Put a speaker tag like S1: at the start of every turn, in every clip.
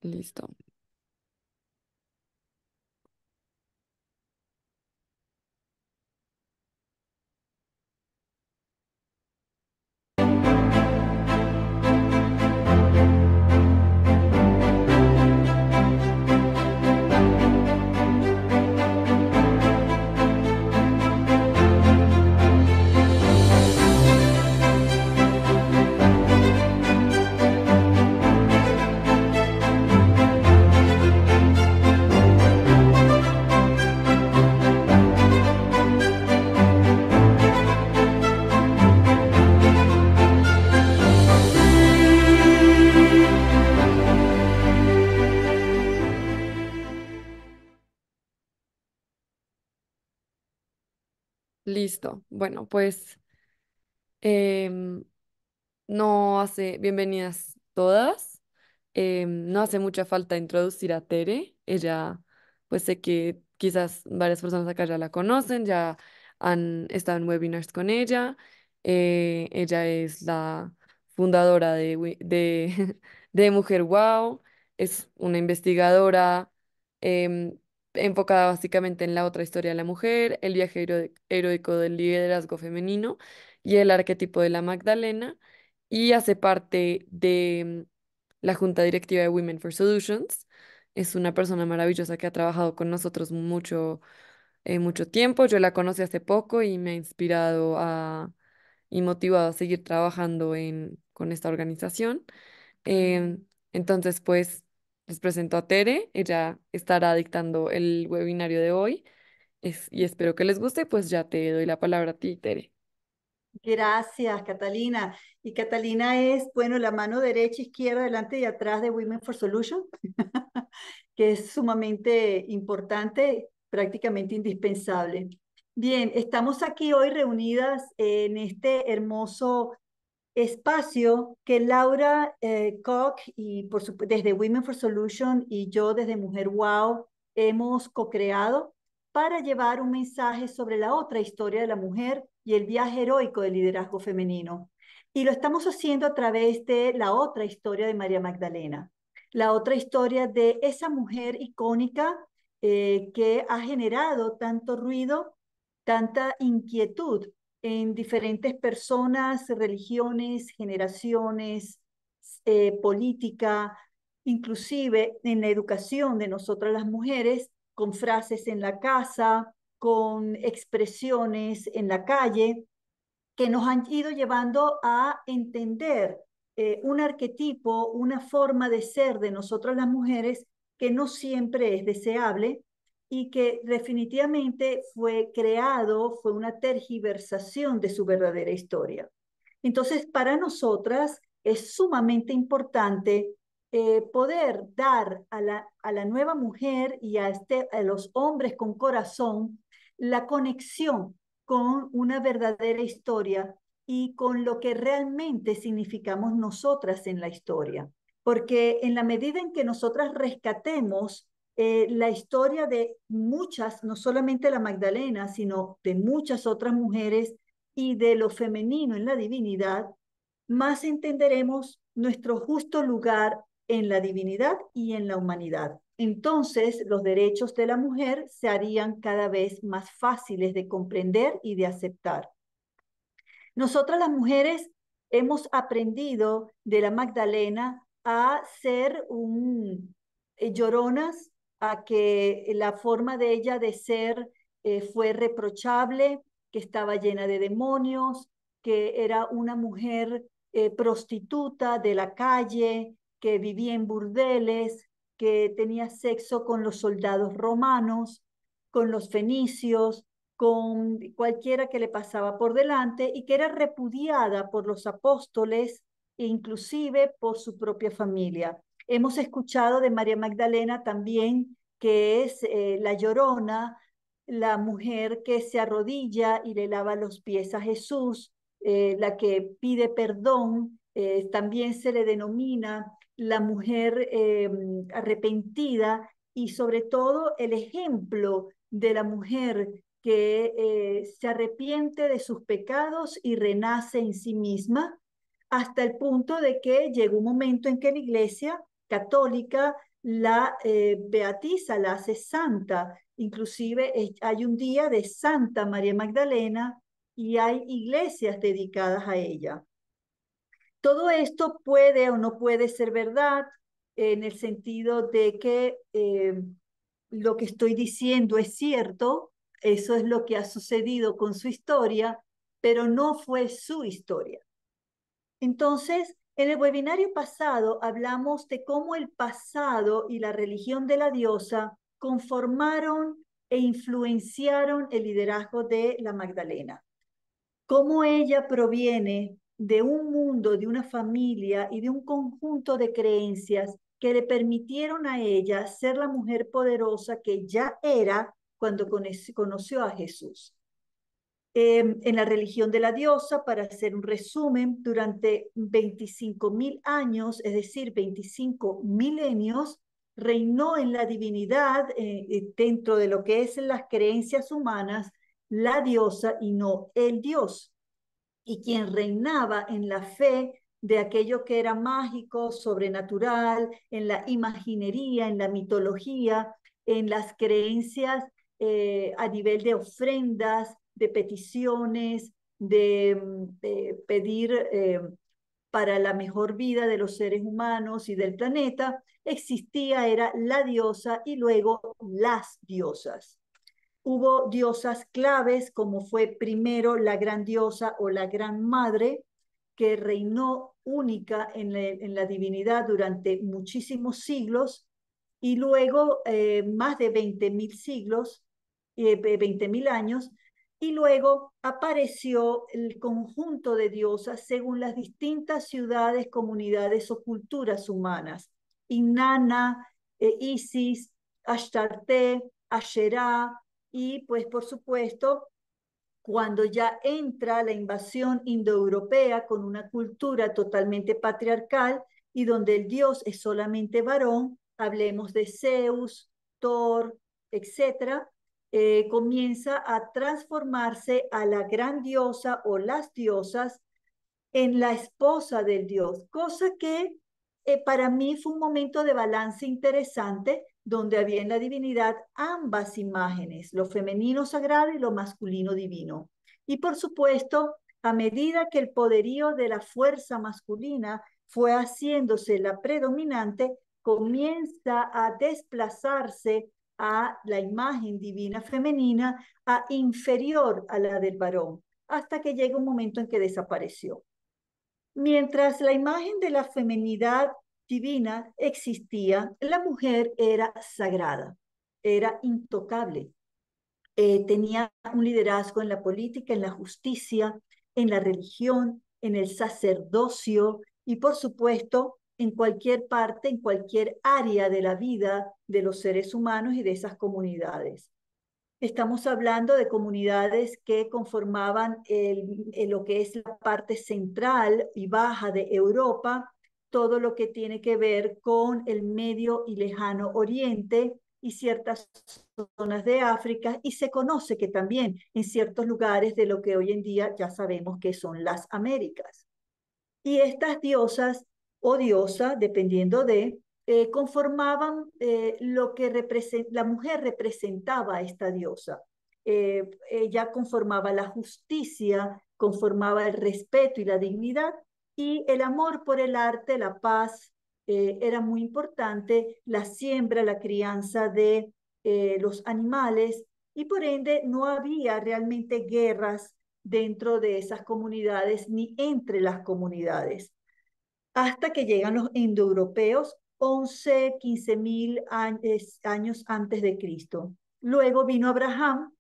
S1: Listo. Listo. Bueno, pues em, no hace, bienvenidas todas. No hace mucha falta introducir a Tere. Ella, pues sé que quizás varias personas acá ya la conocen, ya han estado en webinars con ella. Ella es la fundadora de Mujer Wow. Es una investigadora em, enfocada básicamente en la otra historia de la mujer, el viaje heroico del liderazgo femenino y el arquetipo de la Magdalena y hace parte de la junta directiva de Women for Solutions. Es una persona maravillosa que ha trabajado con nosotros mucho tiempo. Yo la conocí hace poco y me ha inspirado y motivado a seguir trabajando con esta organización. Entonces, pues, les presento a Tere. Ella estará dictando el webinario de hoy y espero que les guste. Pues ya te doy la palabra a ti, Tere.
S2: Gracias, Catalina. Y Catalina es, bueno, la mano derecha, izquierda, delante y atrás de Women for Solutions, que es sumamente importante, prácticamente indispensable. Bien, estamos aquí hoy reunidas en este hermoso espacio que Laura Koch y desde Women for Solution y yo desde Mujer Wow hemos co-creado para llevar un mensaje sobre la otra historia de la mujer y el viaje heroico del liderazgo femenino. Y lo estamos haciendo a través de la otra historia de María Magdalena, la otra historia de esa mujer icónica que ha generado tanto ruido, tanta inquietud en diferentes personas, religiones, generaciones, política, inclusive en la educación de nosotras las mujeres, con frases en la casa, con expresiones en la calle, que nos han ido llevando a entender un arquetipo, una forma de ser de nosotras las mujeres que no siempre es deseable y que definitivamente fue creado, fue una tergiversación de su verdadera historia. Entonces, para nosotras es sumamente importante poder dar a la nueva mujer y a los hombres con corazón la conexión con una verdadera historia y con lo que realmente significamos nosotras en la historia. Porque en la medida en que nosotras rescatemos la historia de muchas, no solamente la Magdalena, sino de muchas otras mujeres y de lo femenino en la divinidad, más entenderemos nuestro justo lugar en la divinidad y en la humanidad. Entonces, los derechos de la mujer se harían cada vez más fáciles de comprender y de aceptar. Nosotras las mujeres hemos aprendido de la Magdalena a ser lloronas, a que la forma de ella de ser fue reprochable, que estaba llena de demonios, que era una mujer prostituta de la calle, que vivía en burdeles, que tenía sexo con los soldados romanos, con los fenicios, con cualquiera que le pasaba por delante y que era repudiada por los apóstoles e inclusive por su propia familia. Hemos escuchado de María Magdalena también que es la llorona, la mujer que se arrodilla y le lava los pies a Jesús, la que pide perdón, también se le denomina la mujer arrepentida y sobre todo el ejemplo de la mujer que se arrepiente de sus pecados y renace en sí misma, hasta el punto de que llegó un momento en que la Iglesia católica la beatiza, la hace santa. Inclusive hay un día de Santa María Magdalena y hay iglesias dedicadas a ella. Todo esto puede o no puede ser verdad en el sentido de que lo que estoy diciendo es cierto, eso es lo que ha sucedido con su historia, pero no fue su historia. Entonces, en el webinario pasado hablamos de cómo el pasado y la religión de la diosa conformaron e influenciaron el liderazgo de la Magdalena. Cómo ella proviene de un mundo, de una familia y de un conjunto de creencias que le permitieron a ella ser la mujer poderosa que ya era cuando conoció a Jesús. En la religión de la diosa, para hacer un resumen, durante 25.000 años, es decir, 25 milenios, reinó en la divinidad, dentro de lo que es las creencias humanas, la diosa y no el dios. Y quien reinaba en la fe de aquello que era mágico, sobrenatural, en la imaginería, en la mitología, en las creencias a nivel de ofrendas, de peticiones, de pedir para la mejor vida de los seres humanos y del planeta, existía, era la diosa y luego las diosas. Hubo diosas claves, como fue primero la gran diosa o la gran madre, que reinó única en la divinidad durante muchísimos siglos, y luego más de 20.000 siglos, 20.000 años, y luego apareció el conjunto de diosas según las distintas ciudades, comunidades o culturas humanas. Inanna, Isis, Astarte, Asherah, y pues por supuesto, cuando ya entra la invasión indoeuropea con una cultura totalmente patriarcal y donde el dios es solamente varón, hablemos de Zeus, Thor, etcétera, comienza a transformarse a la gran diosa o las diosas en la esposa del Dios, cosa que para mí fue un momento de balance interesante donde había en la divinidad ambas imágenes, lo femenino sagrado y lo masculino divino. Y por supuesto, a medida que el poderío de la fuerza masculina fue haciéndose la predominante, comienza a desplazarse a la imagen divina femenina, a inferior a la del varón, hasta que llega un momento en que desapareció. Mientras la imagen de la feminidad divina existía, la mujer era sagrada, era intocable, tenía un liderazgo en la política, en la justicia, en la religión, en el sacerdocio y por supuesto en cualquier parte, en cualquier área de la vida de los seres humanos y de esas comunidades. Estamos hablando de comunidades que conformaban lo que es la parte central y baja de Europa, todo lo que tiene que ver con el Medio y Lejano Oriente y ciertas zonas de África, y se conoce que también en ciertos lugares de lo que hoy en día ya sabemos que son las Américas. Y estas diosas o diosa, dependiendo de, conformaban lo que la mujer representaba a esta diosa. Ella conformaba la justicia, conformaba el respeto y la dignidad, y el amor por el arte, la paz, era muy importante, la siembra, la crianza de los animales, y por ende no había realmente guerras dentro de esas comunidades ni entre las comunidades, hasta que llegan los indoeuropeos 11, 15.000 años antes de Cristo. Luego vino Abraham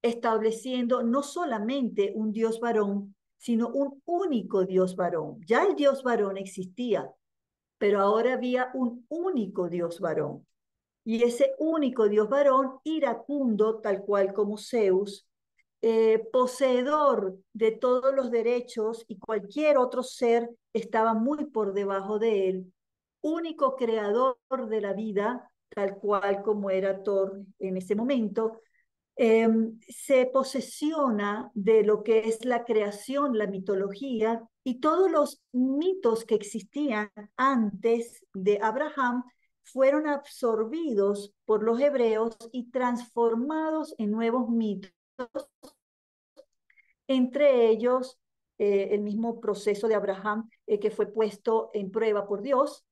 S2: estableciendo no solamente un Dios varón, sino un único Dios varón. Ya el Dios varón existía, pero ahora había un único Dios varón. Y ese único Dios varón, iracundo, tal cual como Zeus, poseedor de todos los derechos y cualquier otro ser estaba muy por debajo de él, único creador de la vida, tal cual como era Thor en ese momento, se posesiona de lo que es la creación, la mitología y todos los mitos que existían antes de Abraham, fueron absorbidos por los hebreos y transformados en nuevos mitos, entre ellos el mismo proceso de Abraham que fue puesto en prueba por Dios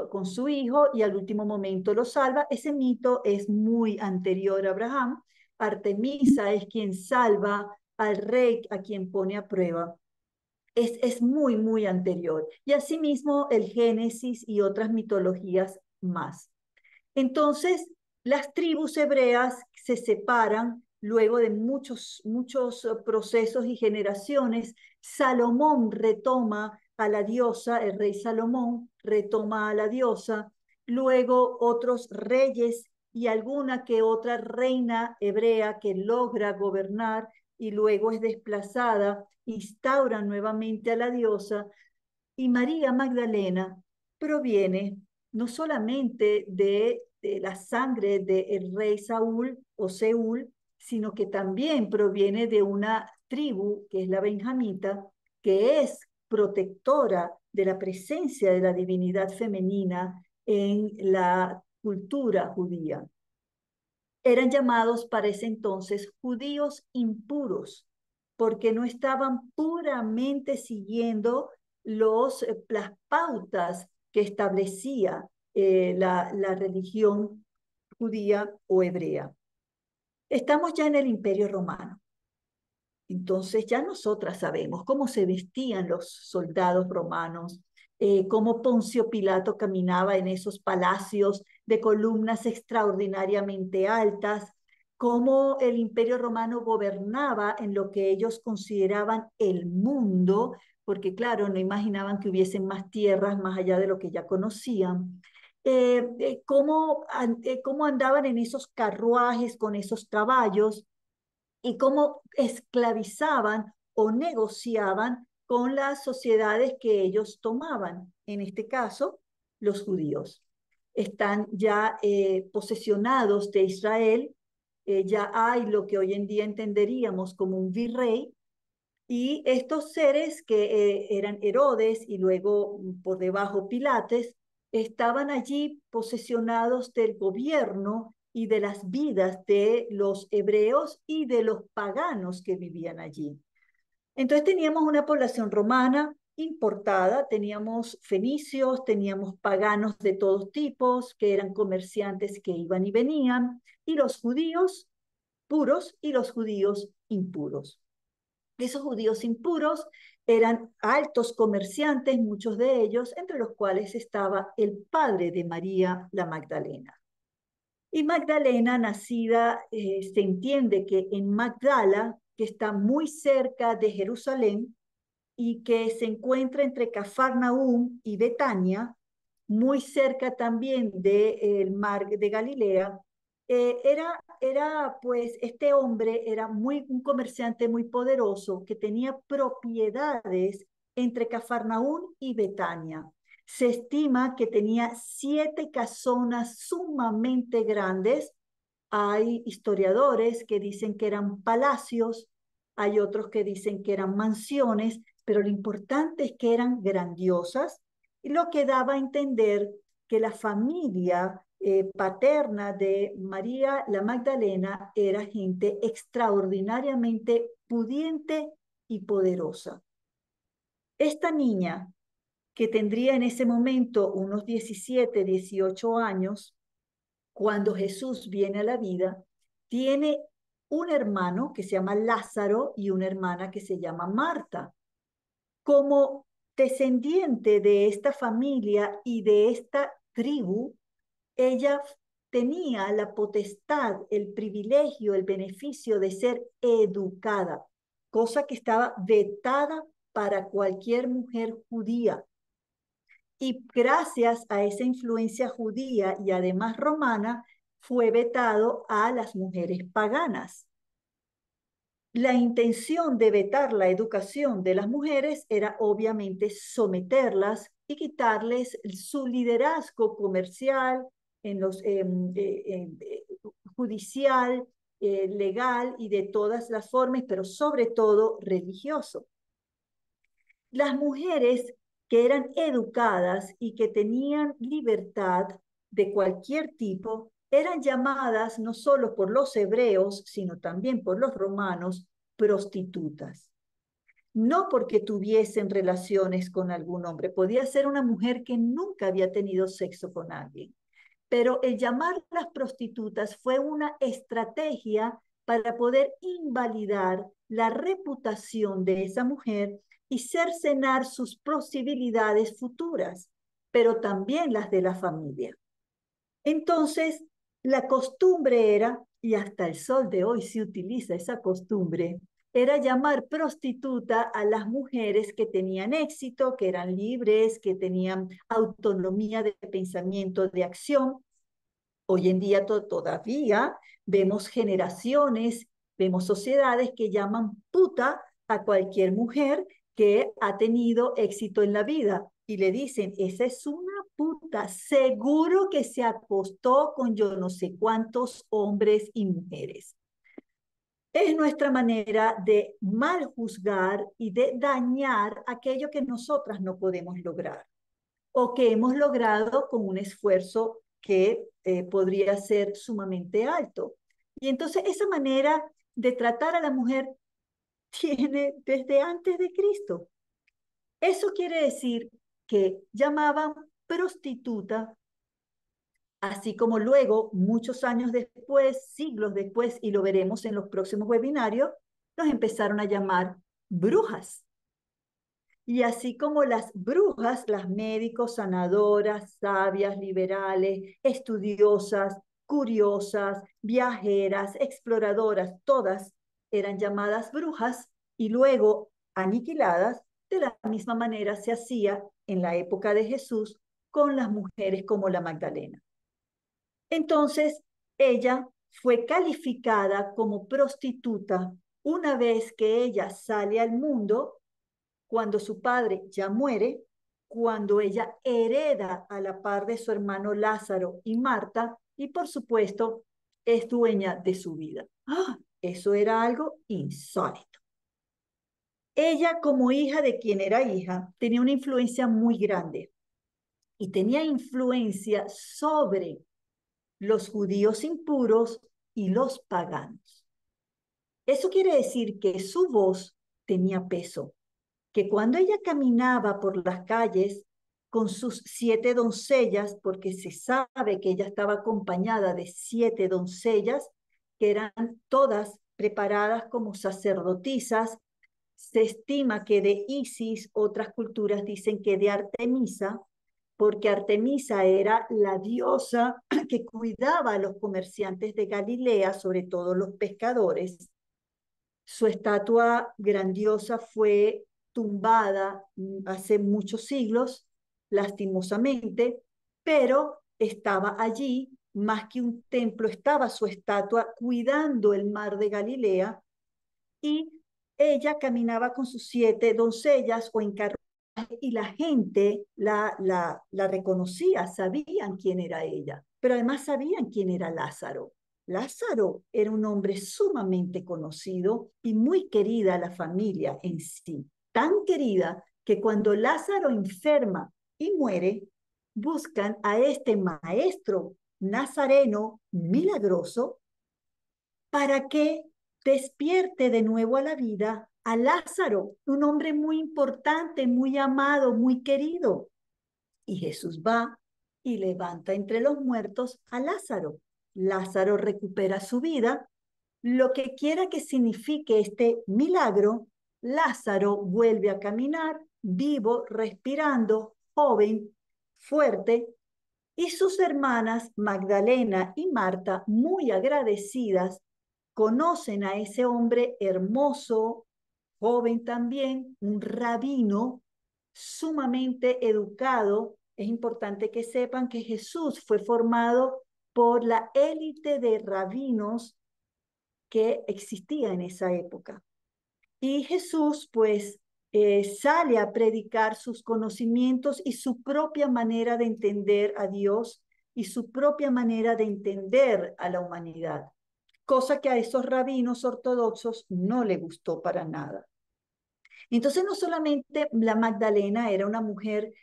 S2: con su hijo y al último momento lo salva. Ese mito es muy anterior a Abraham. Artemisa es quien salva al rey a quien pone a prueba. Es muy, muy anterior. Y asimismo el Génesis y otras mitologías más. Entonces, las tribus hebreas se separan luego de muchos procesos y generaciones. Salomón retoma a la diosa, el rey Salomón retoma a la diosa, luego otros reyes y alguna que otra reina hebrea que logra gobernar y luego es desplazada, instauran nuevamente a la diosa, y María Magdalena proviene no solamente de la sangre del rey Saúl o Seúl, sino que también proviene de una tribu, que es la benjamita, que es protectora de la presencia de la divinidad femenina en la cultura judía. Eran llamados para ese entonces judíos impuros, porque no estaban puramente siguiendo las pautas que establecía la religión judía o hebrea. Estamos ya en el Imperio Romano. Entonces ya nosotras sabemos cómo se vestían los soldados romanos, cómo Poncio Pilato caminaba en esos palacios de columnas extraordinariamente altas, cómo el Imperio Romano gobernaba en lo que ellos consideraban el mundo, porque claro, no imaginaban que hubiesen más tierras más allá de lo que ya conocían. Cómo andaban en esos carruajes con esos caballos y cómo esclavizaban o negociaban con las sociedades que ellos tomaban, en este caso, los judíos. Están ya posesionados de Israel, ya hay lo que hoy en día entenderíamos como un virrey, y estos seres que eran Herodes y luego por debajo Pilates, estaban allí posesionados del gobierno y de las vidas de los hebreos y de los paganos que vivían allí. Entonces teníamos una población romana importada, teníamos fenicios, teníamos paganos de todos tipos, que eran comerciantes que iban y venían, y los judíos puros y los judíos impuros. Esos judíos impuros eran altos comerciantes, muchos de ellos, entre los cuales estaba el padre de María la Magdalena. Y Magdalena, nacida, se entiende que en Magdala, que está muy cerca de Jerusalén y que se encuentra entre Cafarnaúm y Betania, muy cerca también del mar de Galilea, pues este hombre era un comerciante muy poderoso que tenía propiedades entre Cafarnaún y Betania. Se estima que tenía 7 casonas sumamente grandes. Hay historiadores que dicen que eran palacios, hay otros que dicen que eran mansiones, pero lo importante es que eran grandiosas, lo que daba a entender que la familia paterna de María la Magdalena era gente extraordinariamente pudiente y poderosa. Esta niña, que tendría en ese momento unos 17, 18 años, cuando Jesús viene a la vida, tiene un hermano que se llama Lázaro y una hermana que se llama Marta. Como descendiente de esta familia y de esta tribu, ella tenía la potestad, el privilegio, el beneficio de ser educada, cosa que estaba vetada para cualquier mujer judía. Y gracias a esa influencia judía y además romana, fue vetado a las mujeres paganas. La intención de vetar la educación de las mujeres era obviamente someterlas y quitarles su liderazgo comercial, en los, judicial, legal y de todas las formas, pero sobre todo religioso. Las mujeres que eran educadas y que tenían libertad de cualquier tipo eran llamadas no solo por los hebreos, sino también por los romanos, prostitutas. No porque tuviesen relaciones con algún hombre, podía ser una mujer que nunca había tenido sexo con alguien. Pero el llamarlas prostitutas fue una estrategia para poder invalidar la reputación de esa mujer y cercenar sus posibilidades futuras, pero también las de la familia. Entonces, la costumbre era, y hasta el sol de hoy se utiliza esa costumbre, era llamar prostituta a las mujeres que tenían éxito, que eran libres, que tenían autonomía de pensamiento, de acción. Hoy en día todavía vemos generaciones, vemos sociedades que llaman puta a cualquier mujer que ha tenido éxito en la vida y le dicen, esa es una puta, seguro que se acostó con yo no sé cuántos hombres y mujeres. Es nuestra manera de mal juzgar y de dañar aquello que nosotras no podemos lograr o que hemos logrado con un esfuerzo que podría ser sumamente alto. Y entonces esa manera de tratar a la mujer tiene desde antes de Cristo. Eso quiere decir que llamaban prostituta, así como luego, muchos años después, siglos después, y lo veremos en los próximos webinarios, nos empezaron a llamar brujas. Y así como las brujas, las médicos, sanadoras, sabias, liberales, estudiosas, curiosas, viajeras, exploradoras, todas eran llamadas brujas y luego aniquiladas, de la misma manera se hacía en la época de Jesús con las mujeres como la Magdalena. Entonces, ella fue calificada como prostituta una vez que ella sale al mundo cuando su padre ya muere, cuando ella hereda a la par de su hermano Lázaro y Marta, y por supuesto es dueña de su vida. ¡Ah! Eso era algo insólito. Ella, como hija de quien era hija, tenía una influencia muy grande y tenía influencia sobre los judíos impuros y los paganos. Eso quiere decir que su voz tenía peso, que cuando ella caminaba por las calles con sus 7 doncellas, porque se sabe que ella estaba acompañada de 7 doncellas, que eran todas preparadas como sacerdotisas, se estima que de Isis, otras culturas dicen que de Artemisa, porque Artemisa era la diosa que cuidaba a los comerciantes de Galilea, sobre todo los pescadores. Su estatua grandiosa fue tumbada hace muchos siglos, lastimosamente, pero estaba allí, más que un templo, estaba su estatua cuidando el mar de Galilea y ella caminaba con sus 7 doncellas o en carruaje y la gente la reconocía, sabían quién era ella, pero además sabían quién era Lázaro. Lázaro era un hombre sumamente conocido y muy querida a la familia en sí, tan querida que cuando Lázaro enferma y muere, buscan a este maestro nazareno milagroso para que despierte de nuevo a la vida a Lázaro, un hombre muy importante, muy amado, muy querido. Y Jesús va y levanta entre los muertos a Lázaro. Lázaro recupera su vida. Lo que quiera que signifique este milagro, Lázaro vuelve a caminar, vivo, respirando, joven, fuerte, y sus hermanas Magdalena y Marta, muy agradecidas, conocen a ese hombre hermoso, joven también, un rabino sumamente educado. Es importante que sepan que Jesús fue formado por la élite de rabinos que existía en esa época. Y Jesús, pues, sale a predicar sus conocimientos y su propia manera de entender a Dios y su propia manera de entender a la humanidad, cosa que a esos rabinos ortodoxos no le gustó para nada. Entonces, no solamente la Magdalena era una mujer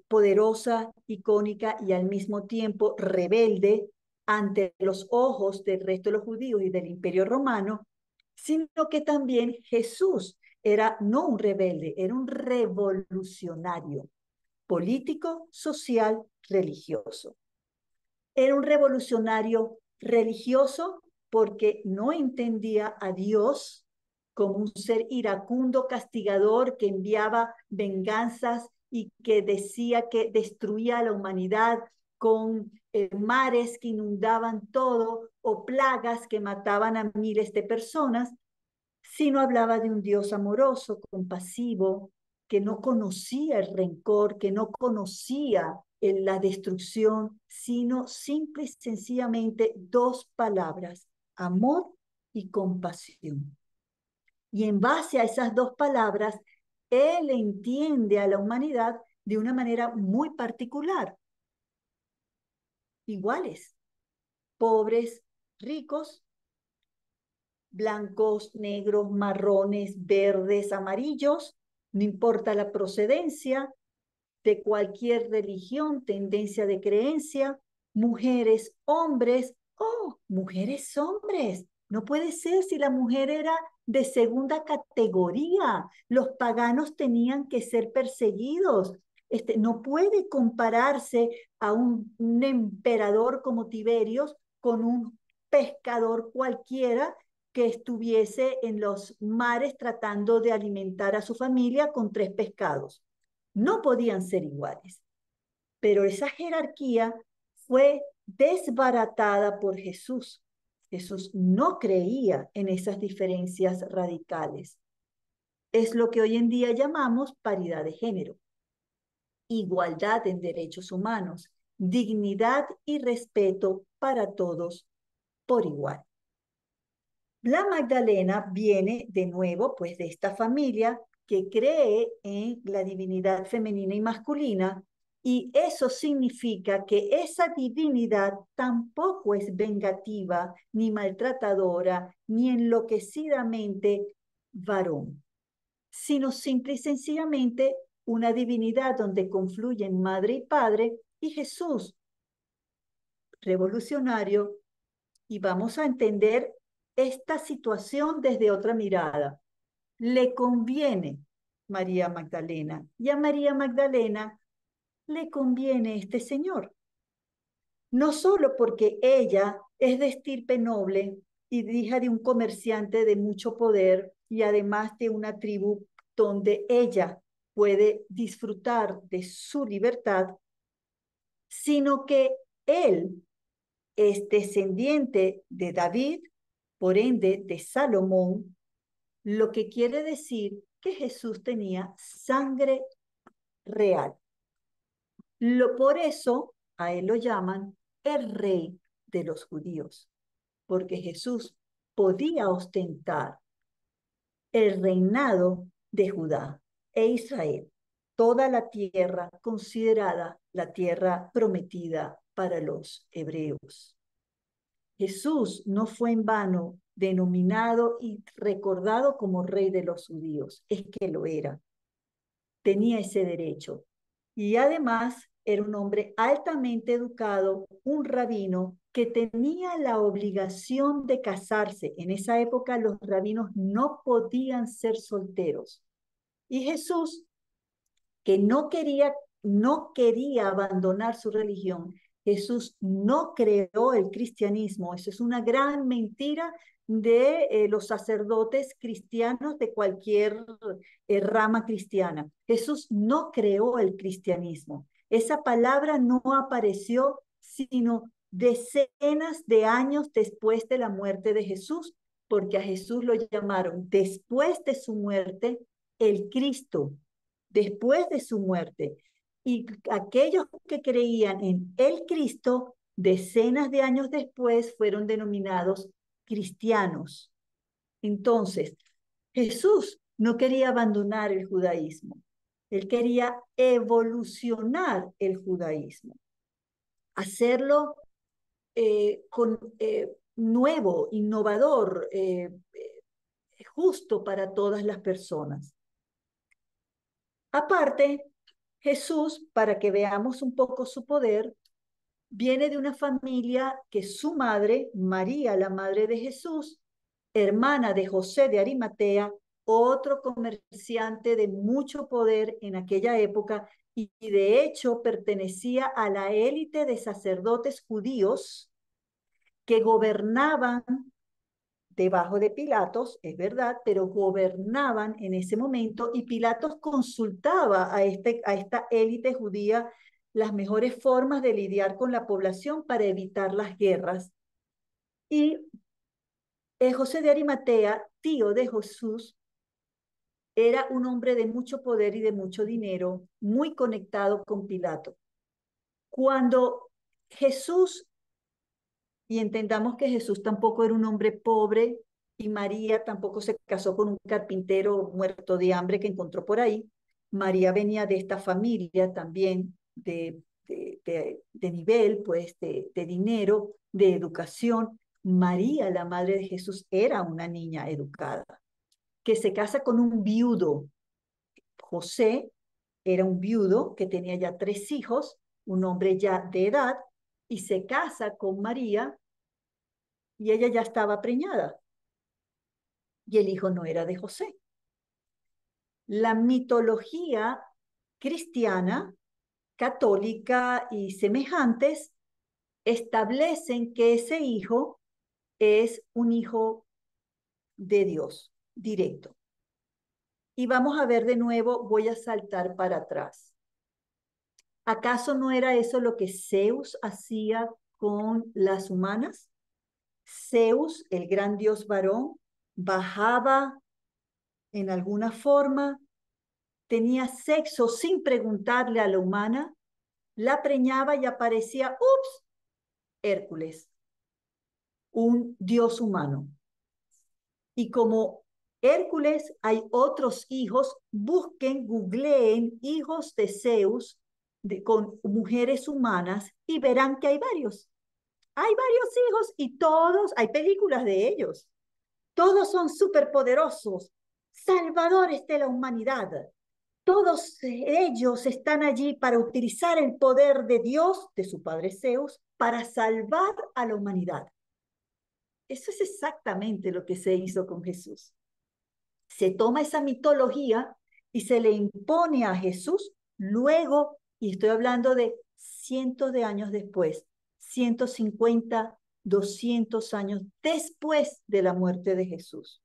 S2: poderosa, icónica y al mismo tiempo rebelde ante los ojos del resto de los judíos y del Imperio Romano, sino que también Jesús era no un rebelde, era un revolucionario político, social, religioso. Era un revolucionario religioso porque no entendía a Dios como un ser iracundo, castigador, que enviaba venganzas y que decía que destruía a la humanidad con mares que inundaban todo o plagas que mataban a miles de personas, sino hablaba de un Dios amoroso, compasivo, que no conocía el rencor, que no conocía la destrucción, sino simple y sencillamente dos palabras, amor y compasión. Y en base a esas dos palabras, él entiende a la humanidad de una manera muy particular, iguales, pobres, ricos, blancos, negros, marrones, verdes, amarillos, no importa la procedencia, de cualquier religión, tendencia de creencia, mujeres, hombres, oh, mujeres, hombres. No puede ser si la mujer era de segunda categoría. Los paganos tenían que ser perseguidos. No puede compararse a un emperador como Tiberios con un pescador cualquiera que estuviese en los mares tratando de alimentar a su familia con tres pescados. No podían ser iguales, pero esa jerarquía fue desbaratada por Jesús. Jesús no creía en esas diferencias radicales. Es lo que hoy en día llamamos paridad de género, igualdad en derechos humanos, dignidad y respeto para todos por igual. La Magdalena viene de nuevo, pues, de esta familia que cree en la divinidad femenina y masculina, y eso significa que esa divinidad tampoco es vengativa, ni maltratadora, ni enloquecidamente varón, sino simple y sencillamente una divinidad donde confluyen madre y padre, y Jesús, revolucionario, y vamos a entender esta situación desde otra mirada. Le conviene María Magdalena y a María Magdalena le conviene este señor. No solo porque ella es de estirpe noble y hija de un comerciante de mucho poder y además de una tribu donde ella puede disfrutar de su libertad, sino que él es descendiente de David, por ende de Salomón, lo que quiere decir que Jesús tenía sangre real. Por eso a él lo llaman el rey de los judíos, porque Jesús podía ostentar el reinado de Judá e Israel, toda la tierra considerada la tierra prometida para los hebreos. Jesús no fue en vano denominado y recordado como rey de los judíos, es que lo era, tenía ese derecho. Y además era un hombre altamente educado, un rabino que tenía la obligación de casarse. En esa época los rabinos no podían ser solteros. Y Jesús, que no quería abandonar su religión. Jesús no creó el cristianismo. Eso es una gran mentira de los sacerdotes cristianos de cualquier rama cristiana. Jesús no creó el cristianismo. Esa palabra no apareció sino decenas de años después de la muerte de Jesús, porque a Jesús lo llamaron después de su muerte el Cristo, después de su muerte. Y aquellos que creían en el Cristo, decenas de años después, fueron denominados cristianos. Entonces, Jesús no quería abandonar el judaísmo. Él quería evolucionar el judaísmo, hacerlo nuevo, innovador, justo para todas las personas. Aparte, Jesús, para que veamos un poco su poder, viene de una familia que su madre, María, la madre de Jesús, hermana de José de Arimatea, otro comerciante de mucho poder en aquella época y de hecho pertenecía a la élite de sacerdotes judíos que gobernaban debajo de Pilatos, es verdad, pero gobernaban en ese momento y Pilatos consultaba a esta élite judía las mejores formas de lidiar con la población para evitar las guerras. Y José de Arimatea, tío de Jesús, era un hombre de mucho poder y de mucho dinero, muy conectado con Pilato. Cuando Jesús, y entendamos que Jesús tampoco era un hombre pobre y María tampoco se casó con un carpintero muerto de hambre que encontró por ahí, María venía de esta familia también de nivel, pues de dinero, de educación. María, la madre de Jesús, era una niña educada, que se casa con un viudo. José era un viudo que tenía ya 3 hijos, un hombre ya de edad, y se casa con María y ella ya estaba preñada y el hijo no era de José. La mitología cristiana, católica y semejantes establecen que ese hijo es un hijo de Dios directo. Y vamos a ver de nuevo, voy a saltar para atrás. ¿Acaso no era eso lo que Zeus hacía con las humanas? Zeus, el gran dios varón, bajaba en alguna forma, tenía sexo sin preguntarle a la humana, la preñaba y aparecía, ups, Hércules, un dios humano. Y como Hércules hay otros hijos, busquen, googleen hijos de Zeus con mujeres humanas y verán que hay varios. Hay varios hijos y todos, hay películas de ellos. Todos son superpoderosos, salvadores de la humanidad. Todos ellos están allí para utilizar el poder de Dios, de su padre Zeus, para salvar a la humanidad. Eso es exactamente lo que se hizo con Jesús. Se toma esa mitología y se le impone a Jesús luego, y estoy hablando de cientos de años después, 150, 200 años después de la muerte de Jesús.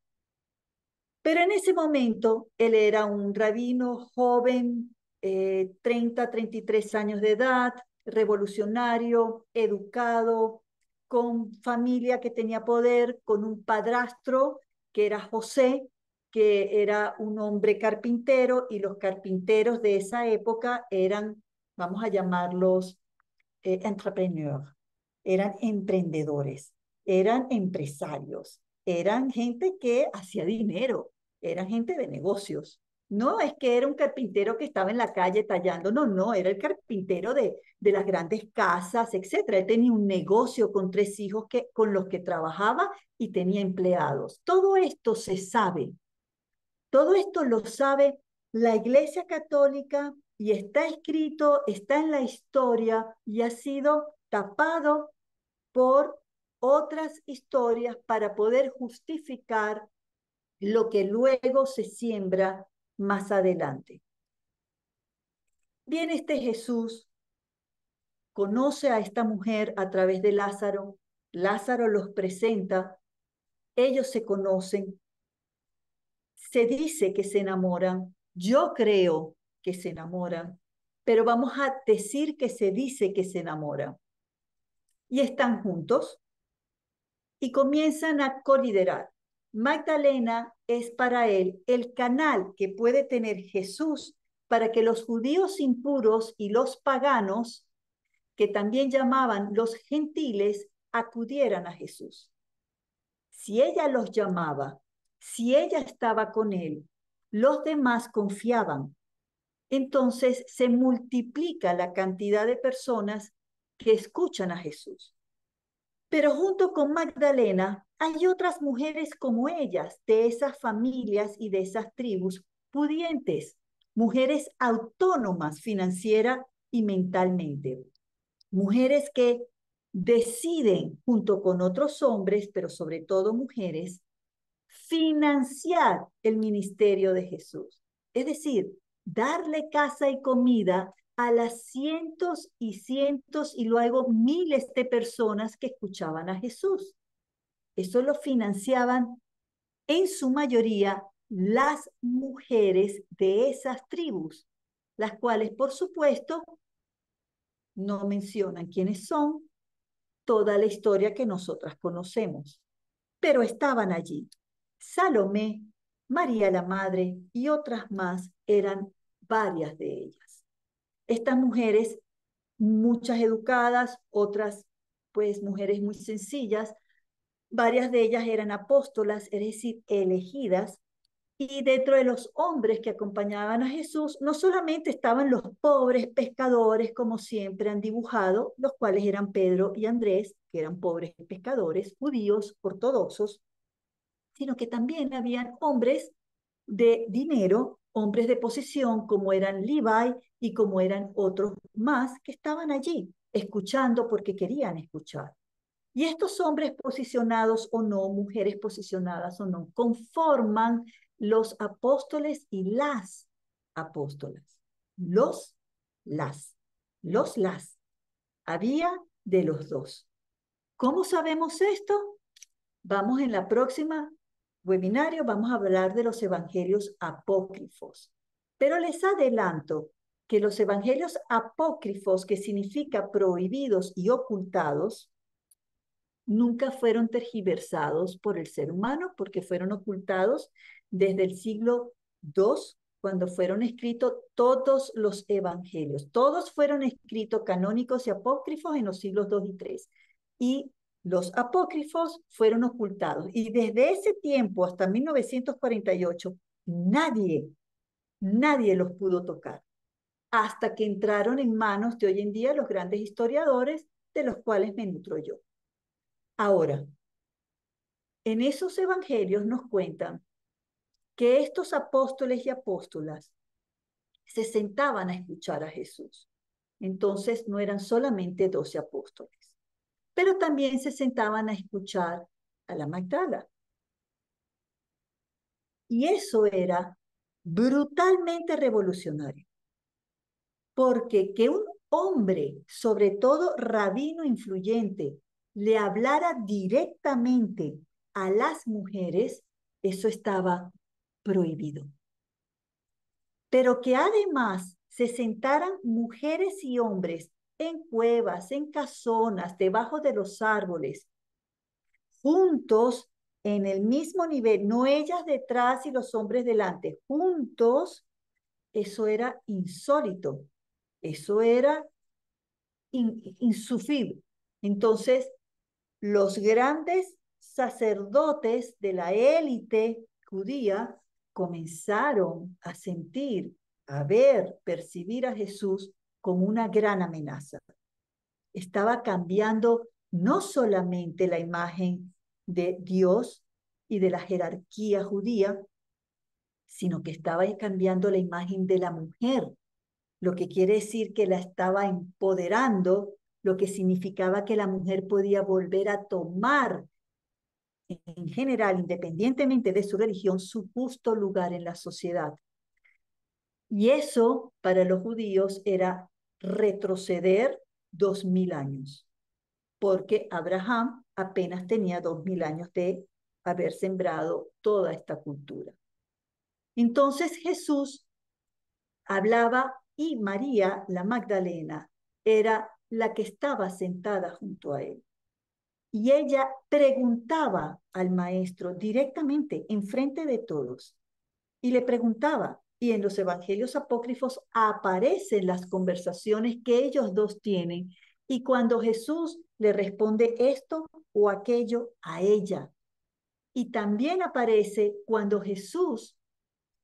S2: Pero en ese momento él era un rabino joven, 30, 33 años de edad, revolucionario, educado, con familia que tenía poder, con un padrastro que era José, que era un hombre carpintero, y los carpinteros de esa época eran, vamos a llamarlos, entrepreneurs, eran emprendedores, eran empresarios, eran gente que hacía dinero, eran gente de negocios. No es que era un carpintero que estaba en la calle tallando, no, no, era el carpintero de las grandes casas, etcétera. Él tenía un negocio con 3 hijos con los que trabajaba y tenía empleados. Todo esto se sabe, todo esto lo sabe la Iglesia Católica y está escrito, está en la historia y ha sido tapado por otras historias para poder justificar lo que luego se siembra más adelante. Viene este Jesús, conoce a esta mujer a través de Lázaro, Lázaro los presenta, ellos se conocen, se dice que se enamoran, yo creo que se enamoran, pero vamos a decir que se dice que se enamoran. Y están juntos y comienzan a coliderar. Magdalena es para él el canal que puede tener Jesús para que los judíos impuros y los paganos, que también llamaban los gentiles, acudieran a Jesús. Si ella los llamaba, si ella estaba con él, los demás confiaban. Entonces se multiplica la cantidad de personas que escuchan a Jesús. Pero junto con Magdalena hay otras mujeres como ellas, de esas familias y de esas tribus pudientes, mujeres autónomas financiera y mentalmente, mujeres que deciden junto con otros hombres, pero sobre todo mujeres, financiar el ministerio de Jesús. Es decir, darle casa y comida a las cientos y cientos y luego miles de personas que escuchaban a Jesús. Eso lo financiaban en su mayoría las mujeres de esas tribus, las cuales, por supuesto, no mencionan quiénes son, toda la historia que nosotras conocemos, pero estaban allí. Salomé, María la Madre y otras más eran varias de ellas. Estas mujeres, muchas educadas, otras pues mujeres muy sencillas, varias de ellas eran apóstolas, es decir, elegidas. Y dentro de los hombres que acompañaban a Jesús, no solamente estaban los pobres pescadores, como siempre han dibujado, los cuales eran Pedro y Andrés, que eran pobres pescadores, judíos, ortodoxos, sino que también habían hombres de dinero, hombres de posición, como eran Levi y como eran otros más, que estaban allí, escuchando porque querían escuchar. Y estos hombres posicionados o no, mujeres posicionadas o no, conforman los apóstoles y las apóstolas. Los, las, las. Había de los dos. ¿Cómo sabemos esto? Vamos en la próxima webinario, vamos a hablar de los evangelios apócrifos. Pero les adelanto que los evangelios apócrifos, que significa prohibidos y ocultados, nunca fueron tergiversados por el ser humano porque fueron ocultados desde el siglo II, cuando fueron escritos todos los evangelios. Todos fueron escritos canónicos y apócrifos en los siglos II y III. Y los apócrifos fueron ocultados. Y desde ese tiempo hasta 1948, nadie los pudo tocar, hasta que entraron en manos de hoy en día los grandes historiadores, de los cuales me nutro yo. Ahora, en esos evangelios nos cuentan que estos apóstoles y apóstolas se sentaban a escuchar a Jesús. Entonces no eran solamente 12 apóstoles, pero también se sentaban a escuchar a la Magdala. Y eso era brutalmente revolucionario, porque que un hombre, sobre todo rabino influyente, le hablara directamente a las mujeres, eso estaba prohibido. Pero que además se sentaran mujeres y hombres en cuevas, en casonas, debajo de los árboles, juntos en el mismo nivel, no ellas detrás y los hombres delante, juntos, eso era insólito, eso era insufrible. Entonces, los grandes sacerdotes de la élite judía comenzaron a sentir, a ver, percibir a Jesús como una gran amenaza. Estaba cambiando no solamente la imagen de Dios y de la jerarquía judía, sino que estaba cambiando la imagen de la mujer, lo que quiere decir que la estaba empoderando, lo que significaba que la mujer podía volver a tomar en general, independientemente de su religión, su justo lugar en la sociedad. Y eso para los judíos era retroceder 2000 años, porque Abraham apenas tenía 2000 años de haber sembrado toda esta cultura. Entonces Jesús hablaba y María, la Magdalena, era la que estaba sentada junto a él. Y ella preguntaba al maestro directamente, enfrente de todos, y le preguntaba, y en los evangelios apócrifos aparecen las conversaciones que ellos dos tienen, y cuando Jesús le responde esto o aquello a ella. Y también aparece cuando Jesús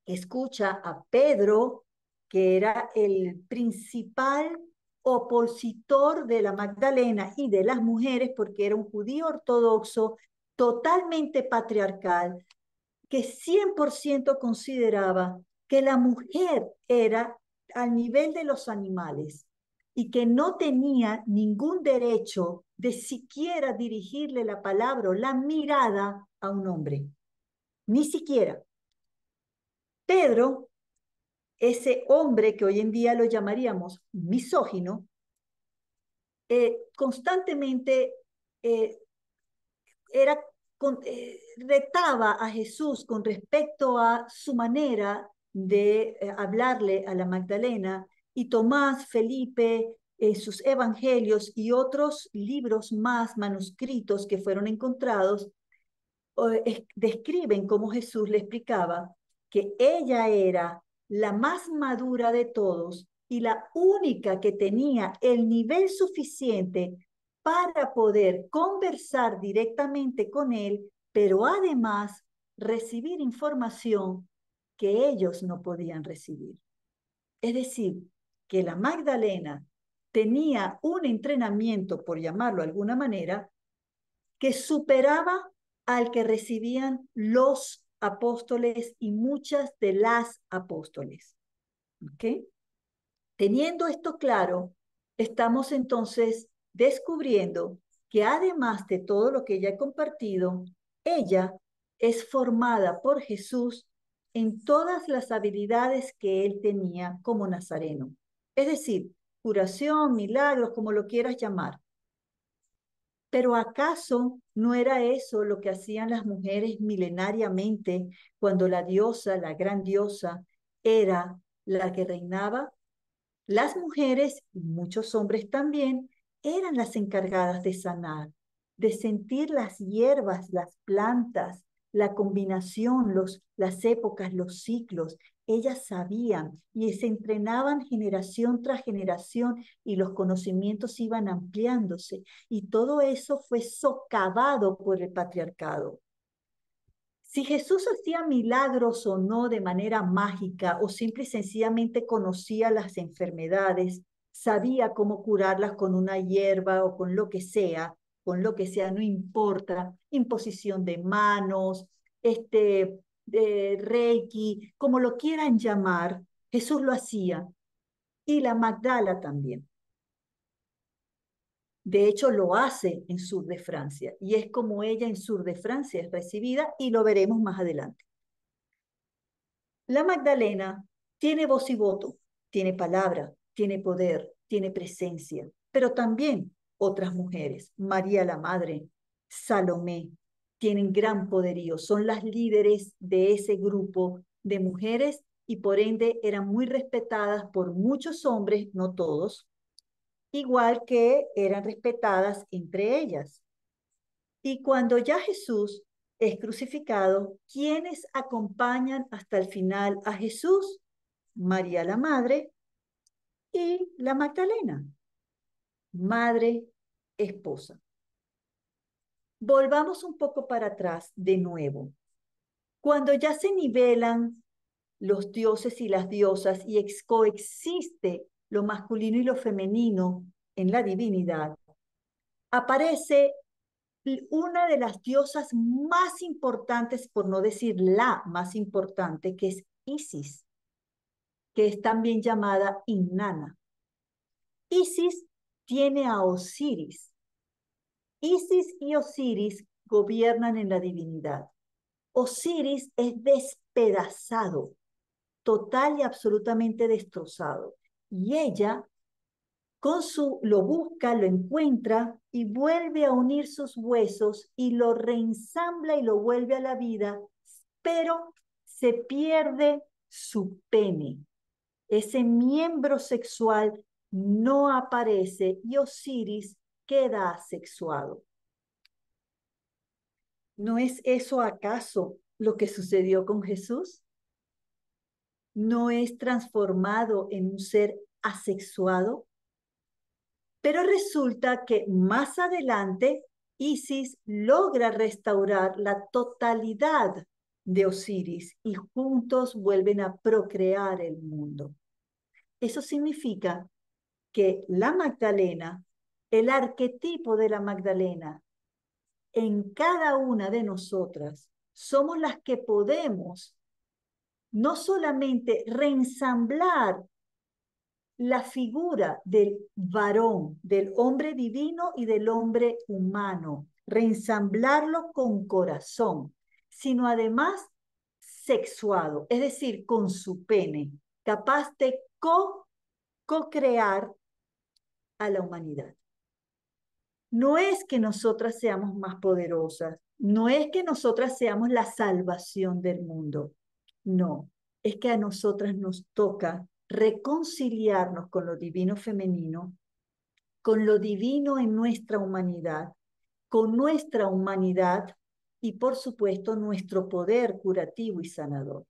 S2: escucha a Pedro, que era el principal opositor de la Magdalena y de las mujeres, porque era un judío ortodoxo, totalmente patriarcal, que 100% consideraba que la mujer era al nivel de los animales y que no tenía ningún derecho de siquiera dirigirle la palabra o la mirada a un hombre, ni siquiera. Pedro, ese hombre que hoy en día lo llamaríamos misógino, constantemente eh, era retaba a Jesús con respecto a su manera de hablarle a la Magdalena, y Tomás, Felipe, sus evangelios y otros libros más manuscritos que fueron encontrados describen cómo Jesús le explicaba que ella era la más madura de todos y la única que tenía el nivel suficiente para poder conversar directamente con él, pero además recibir información que ellos no podían recibir. Es decir, que la Magdalena tenía un entrenamiento, por llamarlo de alguna manera, que superaba al que recibían los apóstoles y muchas de las apóstoles. ¿Ok? Teniendo esto claro, estamos entonces descubriendo que además de todo lo que ella ha compartido, ella es formada por Jesús en todas las habilidades que él tenía como nazareno. Es decir, curación, milagros, como lo quieras llamar. Pero ¿acaso no era eso lo que hacían las mujeres milenariamente cuando la diosa, la gran diosa, era la que reinaba? Las mujeres, y muchos hombres también, eran las encargadas de sanar, de sentir las hierbas, las plantas, la combinación, las épocas, los ciclos. Ellas sabían y se entrenaban generación tras generación y los conocimientos iban ampliándose y todo eso fue socavado por el patriarcado. Si Jesús hacía milagros o no de manera mágica o simple y sencillamente conocía las enfermedades, sabía cómo curarlas con una hierba o con lo que sea, no importa, imposición de manos, de Reiki, como lo quieran llamar, Jesús lo hacía. Y la Magdala también. De hecho, lo hace en Sur de Francia y es como ella en Sur de Francia es recibida y lo veremos más adelante. La Magdalena tiene voz y voto, tiene palabra, tiene poder, tiene presencia, pero también otras mujeres, María la Madre, Salomé, tienen gran poderío, son las líderes de ese grupo de mujeres y por ende eran muy respetadas por muchos hombres, no todos, igual que eran respetadas entre ellas. Y cuando ya Jesús es crucificado, ¿quiénes acompañan hasta el final a Jesús? María la Madre y la Magdalena, madre, esposa. Volvamos un poco para atrás de nuevo. Cuando ya se nivelan los dioses y las diosas y coexiste lo masculino y lo femenino en la divinidad, aparece una de las diosas más importantes, por no decir la más importante, que es Isis, que es también llamada Inanna. Isis tiene a Osiris. Isis y Osiris gobiernan en la divinidad. Osiris es despedazado, total y absolutamente destrozado. Y ella lo busca, lo encuentra y vuelve a unir sus huesos y lo reensambla y lo vuelve a la vida, pero se pierde su pene. Ese miembro sexual no aparece y Osiris queda asexuado. ¿No es eso acaso lo que sucedió con Jesús? ¿No es transformado en un ser asexuado? Pero resulta que más adelante Isis logra restaurar la totalidad de Osiris y juntos vuelven a procrear el mundo. Eso significa que la Magdalena, el arquetipo de la Magdalena, en cada una de nosotras, somos las que podemos no solamente reensamblar la figura del varón, del hombre divino y del hombre humano, reensamblarlo con corazón, sino además sexuado, es decir, con su pene, capaz de co-crear a la humanidad. No es que nosotras seamos más poderosas, no es que nosotras seamos la salvación del mundo, no, es que a nosotras nos toca reconciliarnos con lo divino femenino, con lo divino en nuestra humanidad, con nuestra humanidad y por supuesto nuestro poder curativo y sanador.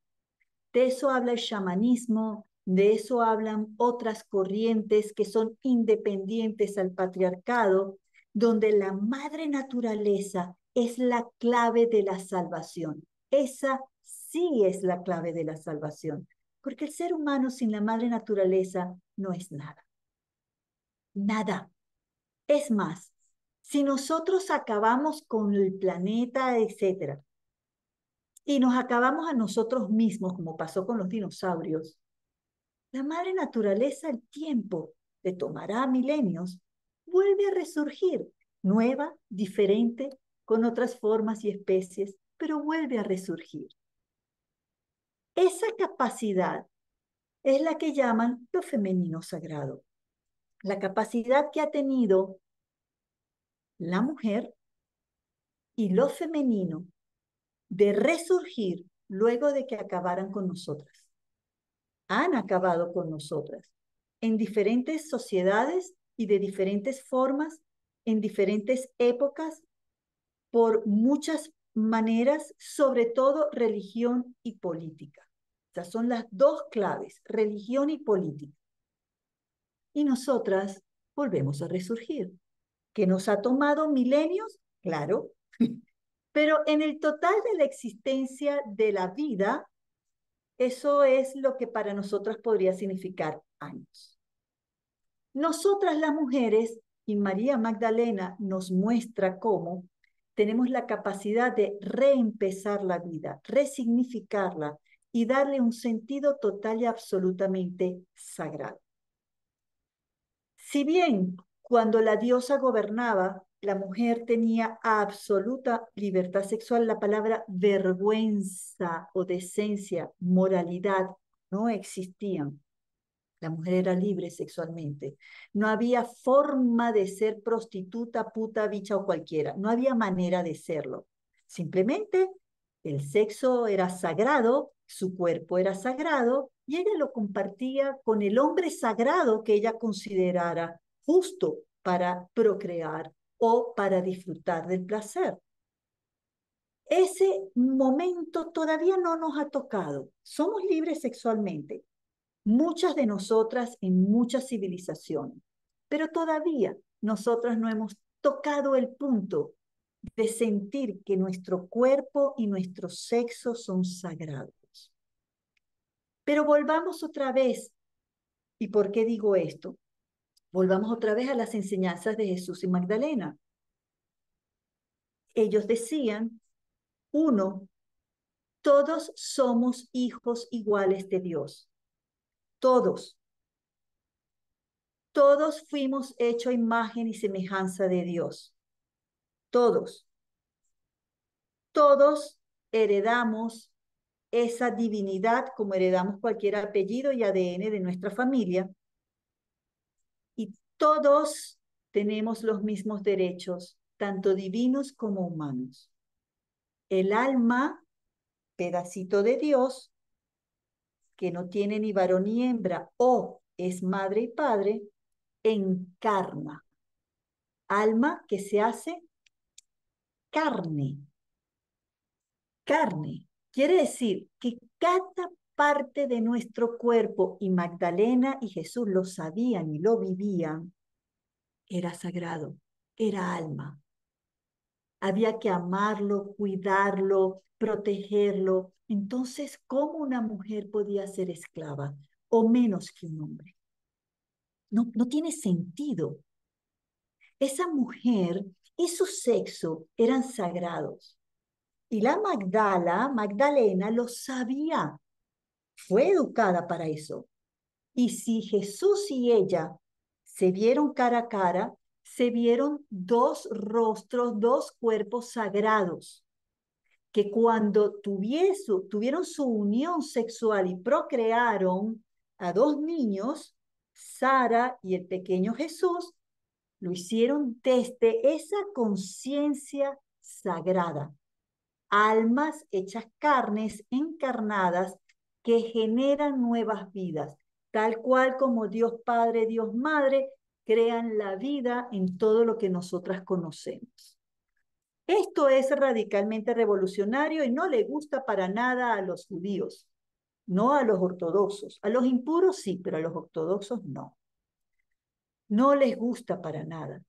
S2: De eso habla el chamanismo, de eso hablan otras corrientes que son independientes al patriarcado, donde la madre naturaleza es la clave de la salvación. Esa sí es la clave de la salvación, porque el ser humano sin la madre naturaleza no es nada. Nada. Es más, si nosotros acabamos con el planeta, etcétera, y nos acabamos a nosotros mismos, como pasó con los dinosaurios, la madre naturaleza, el tiempo, le tomará milenios, vuelve a resurgir, nueva, diferente, con otras formas y especies, pero vuelve a resurgir. Esa capacidad es la que llaman lo femenino sagrado, la capacidad que ha tenido la mujer y lo femenino de resurgir luego de que acabaran con nosotras. Han acabado con nosotras en diferentes sociedades y de diferentes formas, en diferentes épocas, por muchas maneras, sobre todo religión y política. O sea, son las dos claves, religión y política. Y nosotras volvemos a resurgir. ¿Que nos ha tomado milenios? Claro, pero en el total de la existencia de la vida, eso es lo que para nosotras podría significar años. Nosotras las mujeres, y María Magdalena nos muestra cómo tenemos la capacidad de reempezar la vida, resignificarla y darle un sentido total y absolutamente sagrado. Si bien cuando la diosa gobernaba, la mujer tenía absoluta libertad sexual, la palabra vergüenza o decencia, moralidad, no existían. La mujer era libre sexualmente. No había forma de ser prostituta, puta, bicha o cualquiera. No había manera de serlo. Simplemente el sexo era sagrado, su cuerpo era sagrado y ella lo compartía con el hombre sagrado que ella considerara justo para procrear o para disfrutar del placer. Ese momento todavía no nos ha tocado. Somos libres sexualmente, muchas de nosotras en muchas civilizaciones, pero todavía nosotras no hemos tocado el punto de sentir que nuestro cuerpo y nuestro sexo son sagrados. Pero volvamos otra vez. ¿Y por qué digo esto? Volvamos otra vez a las enseñanzas de Jesús y Magdalena. Ellos decían, uno, todos somos hijos iguales de Dios. Todos. Todos fuimos hechos imagen y semejanza de Dios. Todos. Todos heredamos esa divinidad como heredamos cualquier apellido y ADN de nuestra familia. Y todos tenemos los mismos derechos, tanto divinos como humanos. El alma, pedacito de Dios, que no tiene ni varón ni hembra, o es madre y padre, encarna. Alma que se hace carne. Carne. Quiere decir que cada parte de nuestro cuerpo, y Magdalena y Jesús lo sabían y lo vivían, era sagrado, era alma. Había que amarlo, cuidarlo, protegerlo. Entonces, ¿cómo una mujer podía ser esclava o menos que un hombre? No, no tiene sentido. Esa mujer y su sexo eran sagrados. Y la Magdalena lo sabía. fue educada para eso. Y si Jesús y ella se vieron cara a cara, se vieron dos rostros, dos cuerpos sagrados, que cuando tuvieron su unión sexual y procrearon a dos niños, Sara y el pequeño Jesús, lo hicieron desde esa conciencia sagrada, almas hechas carnes encarnadas que generan nuevas vidas, tal cual como Dios Padre, Dios Madre, crean la vida en todo lo que nosotras conocemos. Esto es radicalmente revolucionario y no le gusta para nada a los judíos, no a los ortodoxos. A los impuros sí, pero a los ortodoxos no. No les gusta para nada.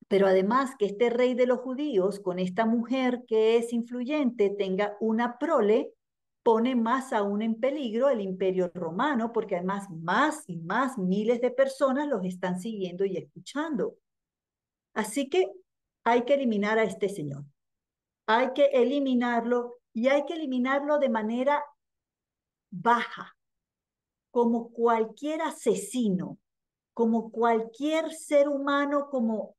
S2: Pero además que este rey de los judíos, con esta mujer que es influyente, tenga una prole, pone más aún en peligro el imperio romano, porque además más y más miles de personas los están siguiendo y escuchando. Así que hay que eliminar a este señor. Hay que eliminarlo y hay que eliminarlo de manera baja, como cualquier asesino, como cualquier ser humano, como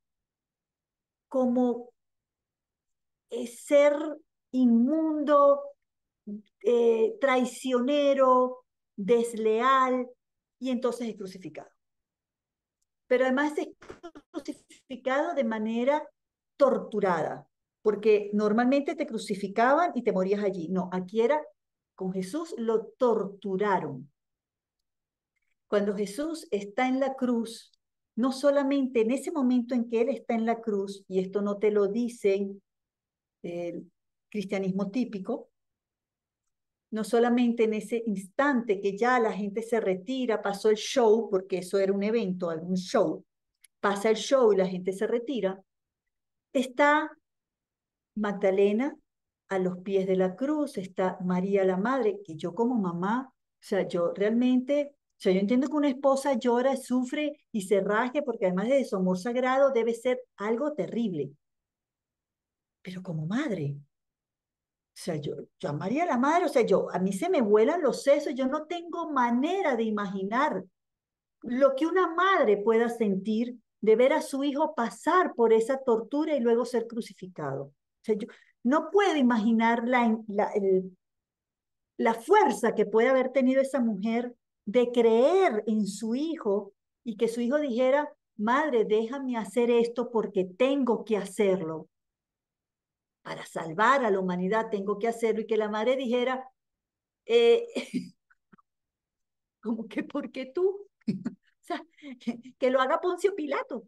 S2: ser inmundo, traicionero, desleal, y entonces es crucificado. Pero además es crucificado de manera torturada, porque normalmente te crucificaban y te morías allí. No, aquí era, con Jesús lo torturaron. Cuando Jesús está en la cruz, no solamente en ese momento en que Él está en la cruz, y esto no te lo dicen el cristianismo típico, no solamente en ese instante que ya la gente se retira, pasó el show, porque eso era un evento, algún show, pasa el show y la gente se retira, está Magdalena a los pies de la cruz, está María la Madre, que yo como mamá, o sea, yo realmente, o sea, yo entiendo que una esposa llora, sufre y se rasgue, porque además de su amor sagrado debe ser algo terrible, pero como madre, o sea, yo a María la Madre, o sea, a mí se me vuelan los sesos, yo no tengo manera de imaginar lo que una madre pueda sentir de ver a su hijo pasar por esa tortura y luego ser crucificado. O sea, yo no puedo imaginar la fuerza que puede haber tenido esa mujer de creer en su hijo y que su hijo dijera, madre, déjame hacer esto porque tengo que hacerlo. Para salvar a la humanidad tengo que hacerlo y que la madre dijera, eh, como que, ¿por qué tú? O sea, que lo haga Poncio Pilato,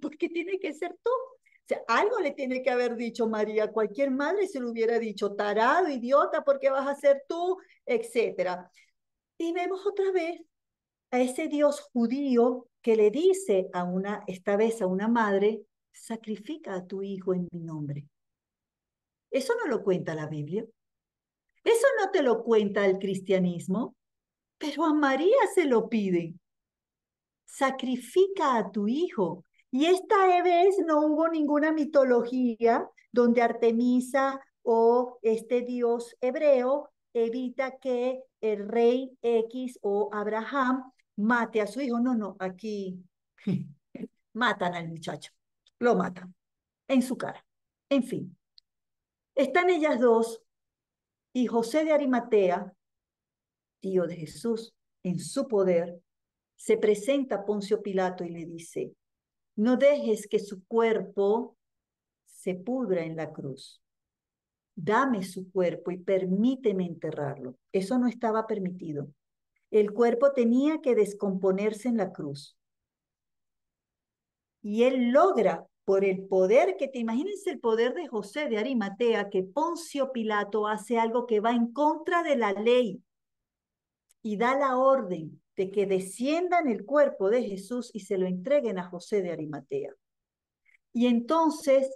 S2: porque tiene que ser tú. O sea, algo le tiene que haber dicho María, cualquier madre se lo hubiera dicho, tarado, idiota, ¿por qué vas a ser tú? Etcétera. Y vemos otra vez a ese Dios judío que le dice a esta vez a una madre, sacrifica a tu hijo en mi nombre. Eso no lo cuenta la Biblia. Eso no te lo cuenta el cristianismo, pero a María se lo piden. Sacrifica a tu hijo. Y esta vez no hubo ninguna mitología donde Artemisa o este dios hebreo evita que el rey X o Abraham mate a su hijo. No, no, aquí matan al muchacho, lo matan en su cara. En fin, están ellas dos y José de Arimatea, tío de Jesús, en su poder, se presenta a Poncio Pilato y le dice, no dejes que su cuerpo se pudra en la cruz. Dame su cuerpo y permíteme enterrarlo. Eso no estaba permitido. El cuerpo tenía que descomponerse en la cruz. Y él logra, por el poder que te imagínense el poder de José de Arimatea, que Poncio Pilato hace algo que va en contra de la ley y da la orden de que desciendan el cuerpo de Jesús y se lo entreguen a José de Arimatea. Y entonces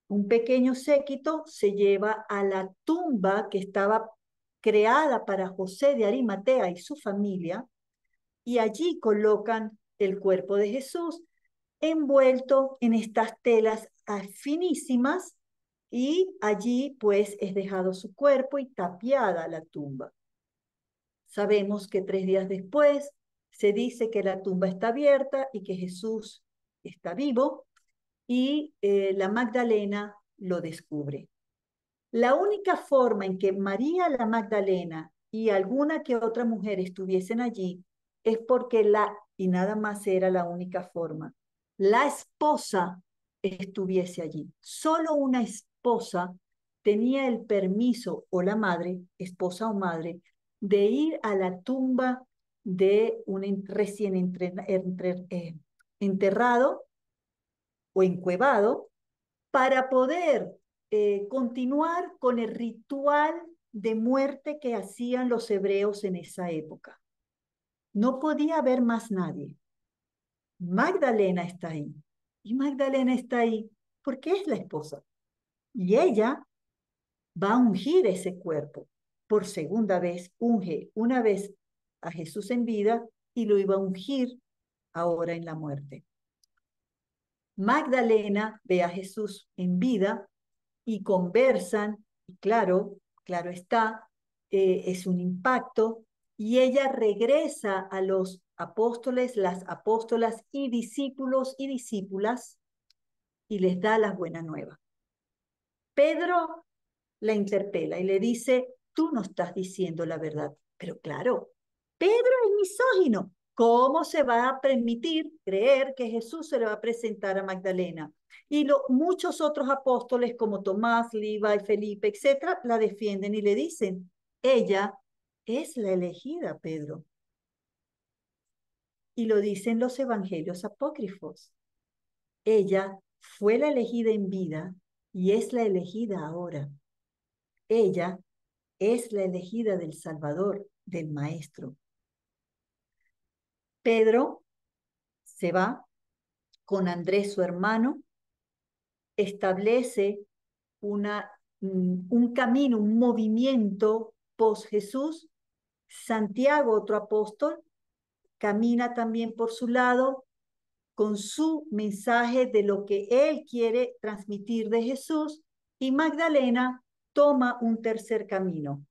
S2: un pequeño séquito se lleva a la tumba que estaba creada para José de Arimatea y su familia, y allí colocan el cuerpo de Jesús envuelto en estas telas finísimas, y allí pues es dejado su cuerpo y tapiada la tumba. Sabemos que 3 días después se dice que la tumba está abierta y que Jesús está vivo y la Magdalena lo descubre. La única forma en que María la Magdalena y alguna que otra mujer estuviesen allí es porque y nada más era la única forma, la esposa estuviese allí. Solo una esposa tenía el permiso, o la madre, esposa o madre, de ir a la tumba de un recién enterrado o encuevado para poder continuar con el ritual de muerte que hacían los hebreos en esa época. No podía haber más nadie. Magdalena está ahí. Y Magdalena está ahí porque es la esposa. Y ella va a ungir ese cuerpo. Por segunda vez, unge una vez a Jesús en vida y lo iba a ungir ahora en la muerte. Magdalena ve a Jesús en vida y conversan, y claro está, es un impacto, y ella regresa a los apóstoles, las apóstolas y discípulos y discípulas, y les da las buenas nuevas. Pedro la interpela y le dice, tú no estás diciendo la verdad. Pero claro, Pedro es misógino. ¿Cómo se va a permitir creer que Jesús se le va a presentar a Magdalena? Y muchos otros apóstoles como Tomás, Levi, Felipe, etcétera, la defienden y le dicen, ella es la elegida, Pedro. Y lo dicen los evangelios apócrifos. Ella fue la elegida en vida y es la elegida ahora. Ella es la elegida del Salvador, del Maestro. Pedro se va con Andrés, su hermano, establece un camino, un movimiento post Jesús. Santiago, otro apóstol, camina también por su lado con su mensaje de lo que él quiere transmitir de Jesús, y Magdalena toma un tercer camino.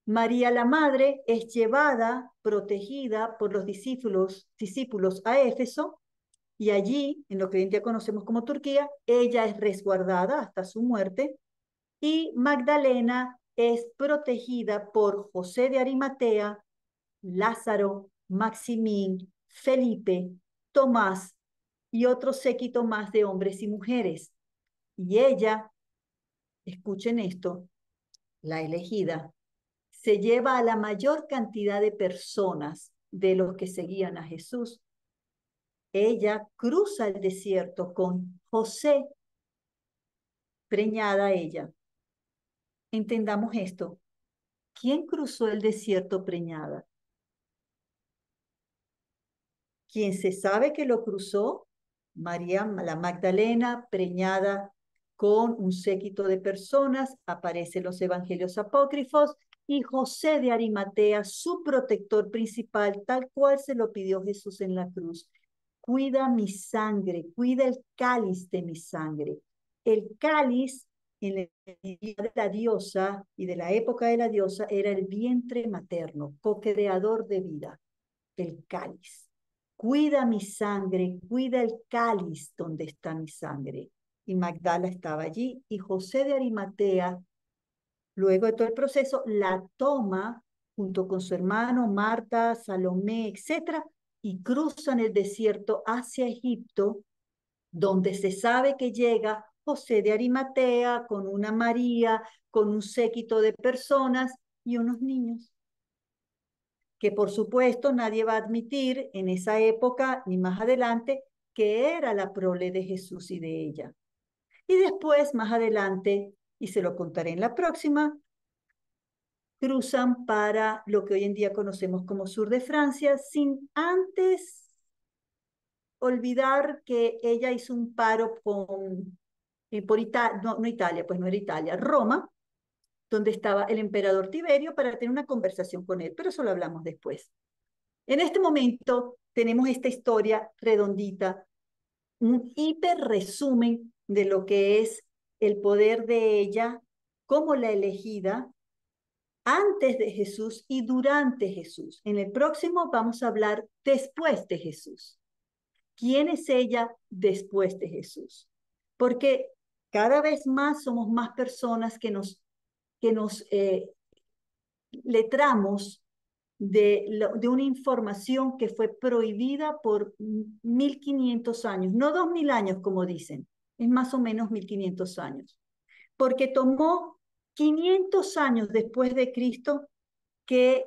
S2: María la Madre es llevada, protegida por los discípulos a Éfeso, y allí, en lo que hoy en día conocemos como Turquía, ella es resguardada hasta su muerte, y Magdalena es protegida por José de Arimatea, Lázaro, Maximín, Felipe, Tomás y otro séquito más de hombres y mujeres. Y ella, escuchen esto, la elegida, se lleva a la mayor cantidad de personas de los que seguían a Jesús. Ella cruza el desierto con José, preñada ella. Entendamos esto. ¿Quién cruzó el desierto preñada? Quien se sabe que lo cruzó, María la Magdalena, preñada con un séquito de personas, aparece en los evangelios apócrifos, y José de Arimatea, su protector principal, tal cual se lo pidió Jesús en la cruz. Cuida mi sangre, cuida el cáliz de mi sangre. El cáliz en el día de la diosa y de la época de la diosa era el vientre materno, co-creador de vida, el cáliz. Cuida mi sangre, cuida el cáliz donde está mi sangre. Y Magdala estaba allí, y José de Arimatea, luego de todo el proceso, la toma junto con su hermano, Marta, Salomé, etcétera, y cruzan el desierto hacia Egipto, donde se sabe que llega José de Arimatea con una María, con un séquito de personas y unos niños que por supuesto nadie va a admitir en esa época ni más adelante que era la prole de Jesús y de ella. Y después, más adelante, y se lo contaré en la próxima, cruzan para lo que hoy en día conocemos como sur de Francia, sin antes olvidar que ella hizo un paro por Italia, no Italia, pues no era Italia, Roma, donde estaba el emperador Tiberio para tener una conversación con él, pero eso lo hablamos después. En este momento tenemos esta historia redondita, un hiper resumen de lo que es el poder de ella como la elegida, antes de Jesús y durante Jesús. En el próximo vamos a hablar después de Jesús. ¿Quién es ella después de Jesús? Porque cada vez más somos más personas que nos letramos de una información que fue prohibida por 1500 años, no 2000 años como dicen, es más o menos 1500 años, porque tomó 500 años después de Cristo que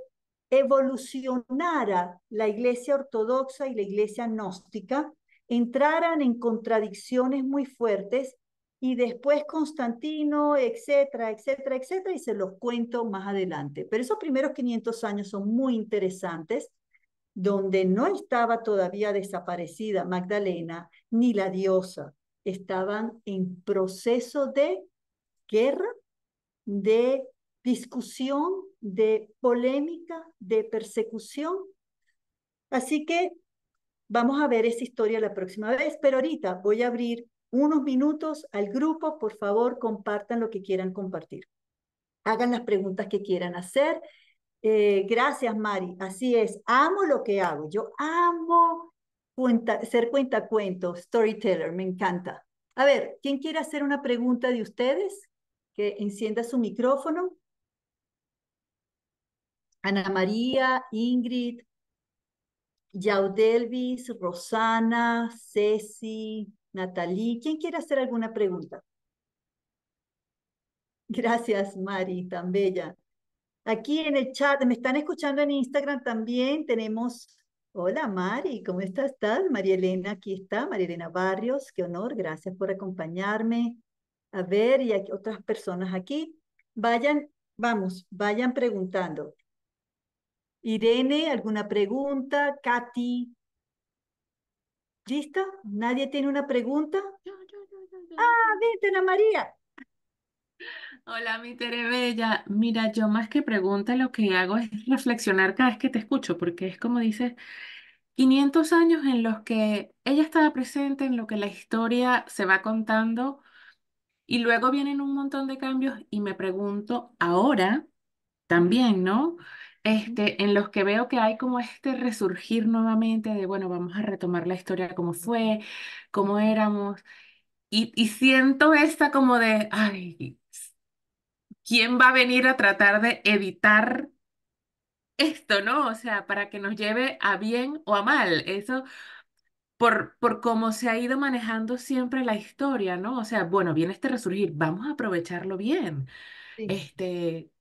S2: evolucionara la iglesia ortodoxa y la iglesia gnóstica, entraran en contradicciones muy fuertes y después Constantino, etcétera, etcétera, etcétera, y se los cuento más adelante. Pero esos primeros 500 años son muy interesantes, donde no estaba todavía desaparecida Magdalena ni la diosa, estaban en proceso de guerra, de discusión, de polémica, de persecución. Así que vamos a ver esa historia la próxima vez, pero ahorita voy a abrir unos minutos al grupo. Por favor, compartan lo que quieran compartir. Hagan las preguntas que quieran hacer. Gracias, Mari. Así es, amo lo que hago. Yo amo ser cuentacuentos, storyteller, me encanta. A ver, ¿quién quiere hacer una pregunta de ustedes? Que encienda su micrófono. Ana María, Ingrid, Yaudelvis, Rosana, Ceci, Natalie. ¿Quién quiere hacer alguna pregunta? Gracias, Mari, tan bella. Aquí en el chat, me están escuchando en Instagram también. Tenemos, hola Mari, ¿cómo estás? María Elena, aquí está, María Elena Barrios, qué honor, gracias por acompañarme. A ver, y hay otras personas aquí. Vayan, vamos, vayan preguntando. Irene, ¿alguna pregunta? Katy, ¿lista? ¿Nadie tiene una pregunta? Ah, vente, Ana María.
S3: Hola, mi Tere Bella. Mira, yo más que pregunta lo que hago es reflexionar cada vez que te escucho, porque es como dices, 500 años en los que ella estaba presente, en lo que la historia se va contando, y luego vienen un montón de cambios y me pregunto ahora también, ¿no? En los que veo que hay como este resurgir nuevamente de, bueno, vamos a retomar la historia como fue, cómo éramos, y siento esta como de, ay. ¿Quién va a venir a tratar de evitar esto, ¿no? O sea, para que nos lleve a bien o a mal. Eso por cómo se ha ido manejando siempre la historia, ¿no? O sea, bueno, viene este resurgir, vamos a aprovecharlo bien.
S2: Sí,
S3: Este,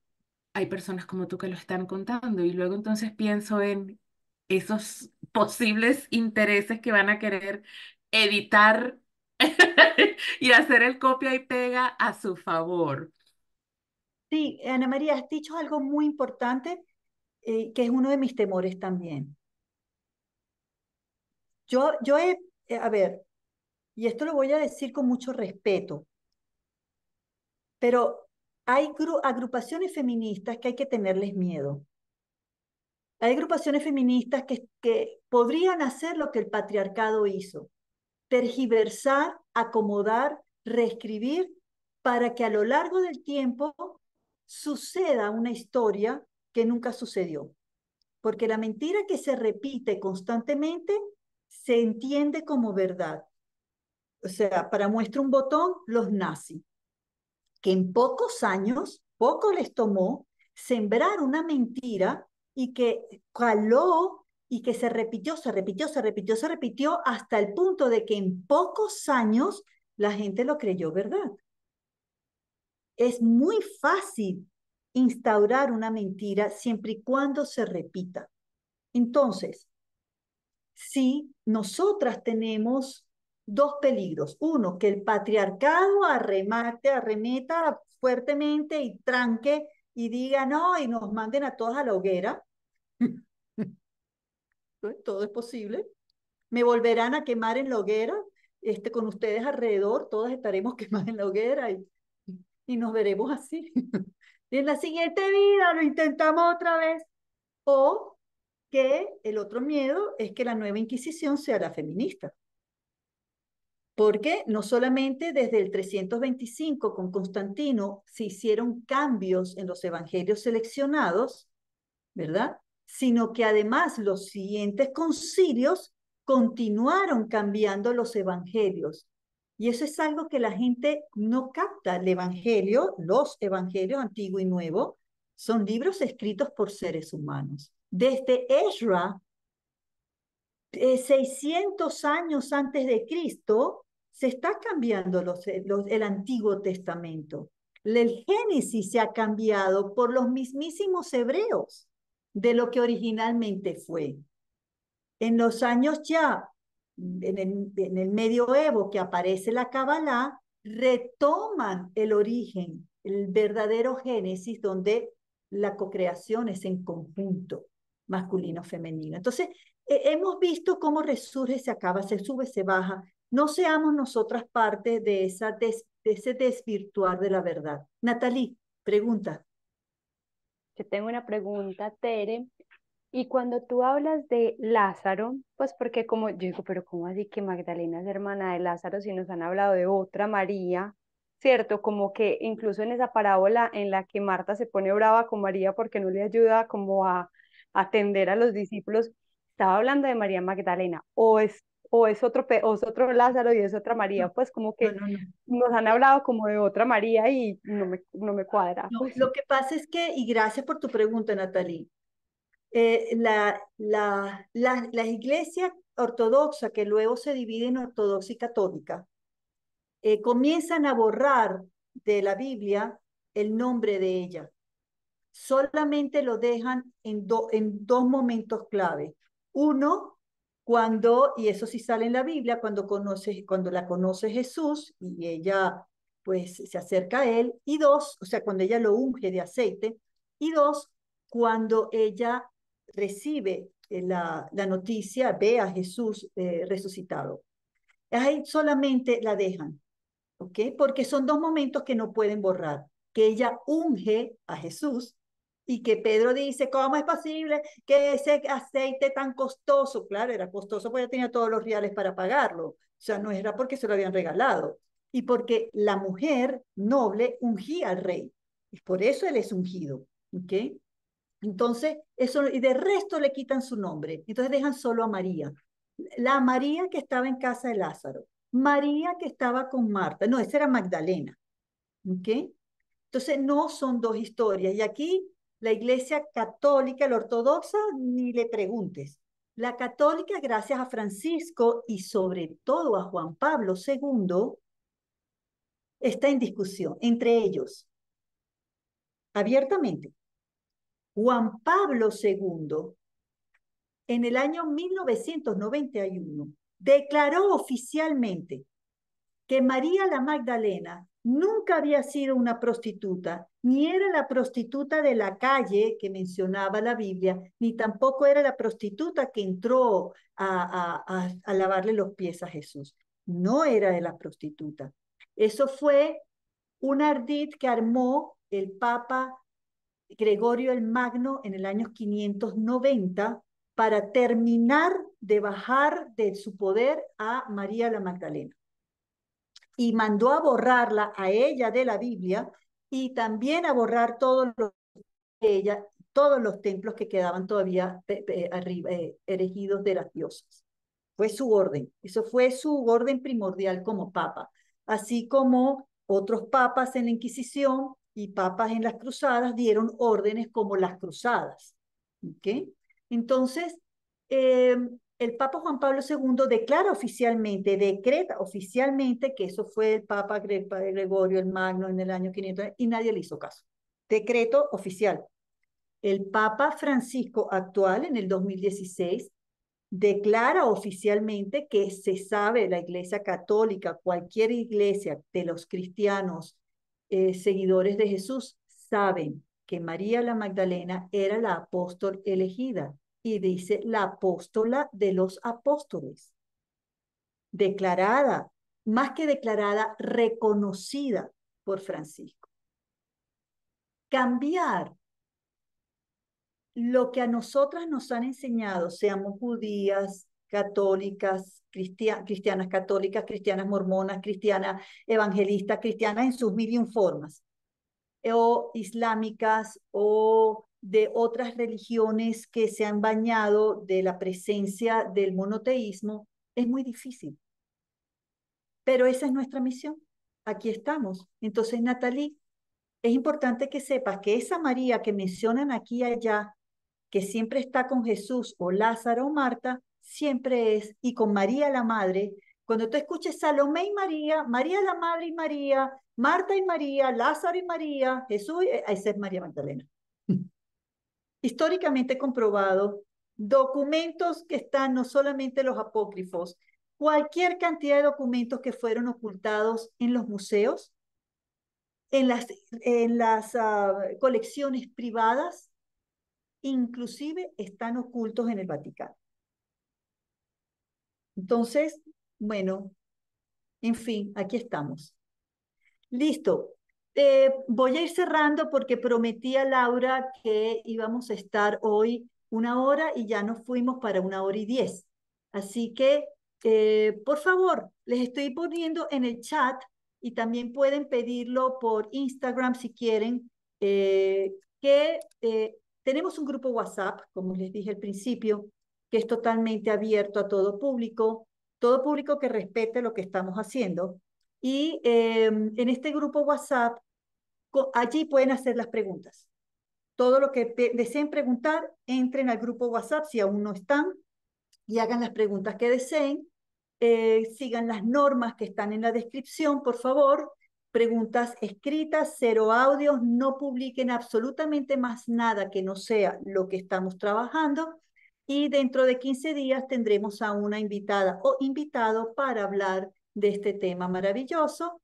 S3: hay personas como tú que lo están contando y luego entonces pienso en esos posibles intereses que van a querer evitar y hacer el copia y pega a su favor.
S2: sí, Ana María, has dicho algo muy importante, que es uno de mis temores también. Yo he, a ver, y esto lo voy a decir con mucho respeto, pero hay agrupaciones feministas que hay que tenerles miedo. Hay agrupaciones feministas que podrían hacer lo que el patriarcado hizo, tergiversar, acomodar, reescribir, para que a lo largo del tiempo suceda una historia que nunca sucedió. Porque la mentira que se repite constantemente se entiende como verdad. O sea, para muestra un botón, los nazis, que en pocos años, poco les tomó sembrar una mentira y que caló y que se repitió, se repitió, se repitió, se repitió hasta el punto de que en pocos años la gente lo creyó verdad. Es muy fácil instaurar una mentira siempre y cuando se repita. Entonces, si nosotras tenemos dos peligros. Uno, que el patriarcado arremeta fuertemente y tranque y diga no y nos manden a todas a la hoguera. Todo es posible. Me volverán a quemar en la hoguera, con ustedes alrededor, todas estaremos quemadas en la hoguera y nos veremos así. Y en la siguiente vida lo intentamos otra vez. O que el otro miedo es que la nueva Inquisición sea la feminista. porque no solamente desde el 325 con Constantino se hicieron cambios en los evangelios seleccionados, ¿verdad? Sino que además los siguientes concilios continuaron cambiando los evangelios. Y eso es algo que la gente no capta. El evangelio, los evangelios antiguo y nuevo, son libros escritos por seres humanos. Desde Ezra 600 años antes de Cristo, se está cambiando el Antiguo Testamento. El Génesis se ha cambiado por los mismísimos hebreos de lo que originalmente fue. En los años ya, en el medioevo que aparece la Kabbalah, retoman el origen, el verdadero Génesis, donde la cocreación es en conjunto, masculino-femenino. Entonces, hemos visto cómo resurge, se acaba, se sube, se baja. No seamos nosotras parte de ese desvirtuar de la verdad. Natalie, pregunta.
S4: Yo tengo una pregunta, Tere. Y cuando tú hablas de Lázaro, pues porque como yo digo, pero ¿cómo así que Magdalena es hermana de Lázaro si nos han hablado de otra María? ¿Cierto? Como que incluso en esa parábola en la que Marta se pone brava con María porque no le ayuda como a atender a los discípulos, estaba hablando de María Magdalena, o es otro Lázaro y es otra María,
S2: No,
S4: pues como
S2: no,
S4: que
S2: no, no.
S4: nos han hablado como de otra María y no me cuadra,
S2: No,
S4: pues.
S2: lo que pasa es que, y gracias por tu pregunta, Natalie, la iglesia ortodoxa, que luego se divide en ortodoxa y católica, comienzan a borrar de la Biblia el nombre de ella. Solamente lo dejan en dos momentos clave. Uno, cuando, y eso sí sale en la Biblia, cuando la conoce Jesús y ella pues se acerca a él. Y dos, o sea, cuando ella lo unge de aceite. Y dos, cuando ella recibe la noticia, ve a Jesús resucitado. Ahí solamente la dejan. ¿Ok? Porque son dos momentos que no pueden borrar, que ella unge a Jesús y que Pedro dice, ¿cómo es posible que ese aceite tan costoso? Claro, era costoso porque ella tenía todos los reales para pagarlo, o sea, no era porque se lo habían regalado, y porque la mujer noble ungía al rey, y por eso él es ungido, ¿ok? Entonces, eso, y de resto le quitan su nombre. Entonces dejan solo a María. La María que estaba en casa de Lázaro. María que estaba con Marta. No, esa era Magdalena. ¿Ok? Entonces, no son dos historias. Y aquí la iglesia católica, la ortodoxa, ni le preguntes. La católica, gracias a Francisco y sobre todo a Juan Pablo II, está en discusión entre ellos, abiertamente. Juan Pablo II en el año 1991 declaró oficialmente que María la Magdalena nunca había sido una prostituta, ni era la prostituta de la calle que mencionaba la Biblia, ni tampoco era la prostituta que entró a lavarle los pies a Jesús. No era de la prostituta. Eso fue un ardid que armó el Papa Gregorio el Magno en el año 590 para terminar de bajar de su poder a María la Magdalena. Y mandó a borrarla a ella de la Biblia y también a borrar todos los templos que quedaban todavía arriba, erigidos de las diosas. Fue su orden, eso fue su orden primordial como papa, así como otros papas en la Inquisición y papas en las cruzadas dieron órdenes como las cruzadas. ¿Okay? Entonces, eh, el Papa Juan Pablo II declara oficialmente, decreta oficialmente que eso fue el Papa Gregorio el Magno en el año 500 y nadie le hizo caso. Decreto oficial. El Papa Francisco actual en el 2016 declara oficialmente que se sabe, la Iglesia Católica, cualquier iglesia de los cristianos seguidores de Jesús, saben que María la Magdalena era la apóstol elegida y dice la apóstola de los apóstoles, declarada, más que declarada, reconocida por Francisco. Cambiar lo que a nosotras nos han enseñado, seamos judías, católicas, cristianas católicas, cristianas mormonas, cristianas evangelistas, cristianas en sus mil y un formas, o islámicas o de otras religiones que se han bañado de la presencia del monoteísmo, es muy difícil. Pero esa es nuestra misión. Aquí estamos. Entonces, Natalie, es importante que sepas que esa María que mencionan aquí y allá, que siempre está con Jesús o Lázaro o Marta, siempre es, y con María la Madre, cuando tú escuches Salomé y María, María la Madre y María, Marta y María, Lázaro y María, Jesús, esa es María Magdalena. Históricamente comprobado, documentos que están, no solamente los apócrifos, cualquier cantidad de documentos que fueron ocultados en los museos, en las colecciones privadas, inclusive están ocultos en el Vaticano. Entonces, bueno, en fin, aquí estamos. Listo. Voy a ir cerrando porque prometí a Laura que íbamos a estar hoy 1 hora y ya nos fuimos para 1 hora y 10. Así que, por favor, les estoy poniendo en el chat y también pueden pedirlo por Instagram si quieren, que tenemos un grupo WhatsApp, como les dije al principio, que es totalmente abierto a todo público que respete lo que estamos haciendo. Y en este grupo WhatsApp, allí pueden hacer las preguntas. Todo lo que deseen preguntar, entren al grupo WhatsApp si aún no están y hagan las preguntas que deseen. Sigan las normas que están en la descripción, por favor. Preguntas escritas, 0 audios, no publiquen absolutamente más nada que no sea lo que estamos trabajando. Y dentro de 15 días tendremos a una invitada o invitado para hablar de este tema maravilloso,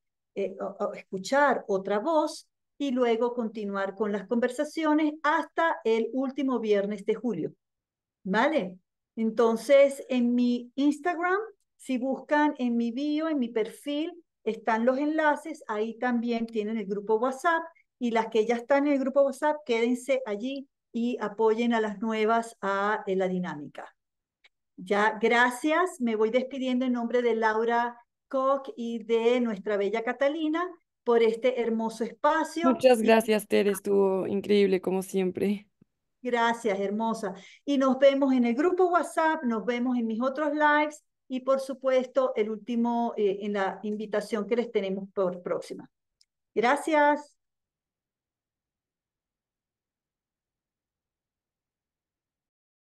S2: o escuchar otra voz y luego continuar con las conversaciones hasta el último viernes de julio. ¿Vale? Entonces, en mi Instagram, si buscan en mi bio, en mi perfil, están los enlaces, ahí también tienen el grupo WhatsApp y las que ya están en el grupo WhatsApp, quédense allí y apoyen a las nuevas a la dinámica. Ya, gracias. Me voy despidiendo en nombre de Laura Koch y de nuestra bella Catalina por este hermoso espacio.
S1: Muchas
S2: Y
S1: gracias, Tere, estuvo increíble como siempre.
S2: gracias, hermosa. Y nos vemos en el grupo WhatsApp, nos vemos en mis otros lives y por supuesto el último en la invitación que les tenemos por próxima. Gracias.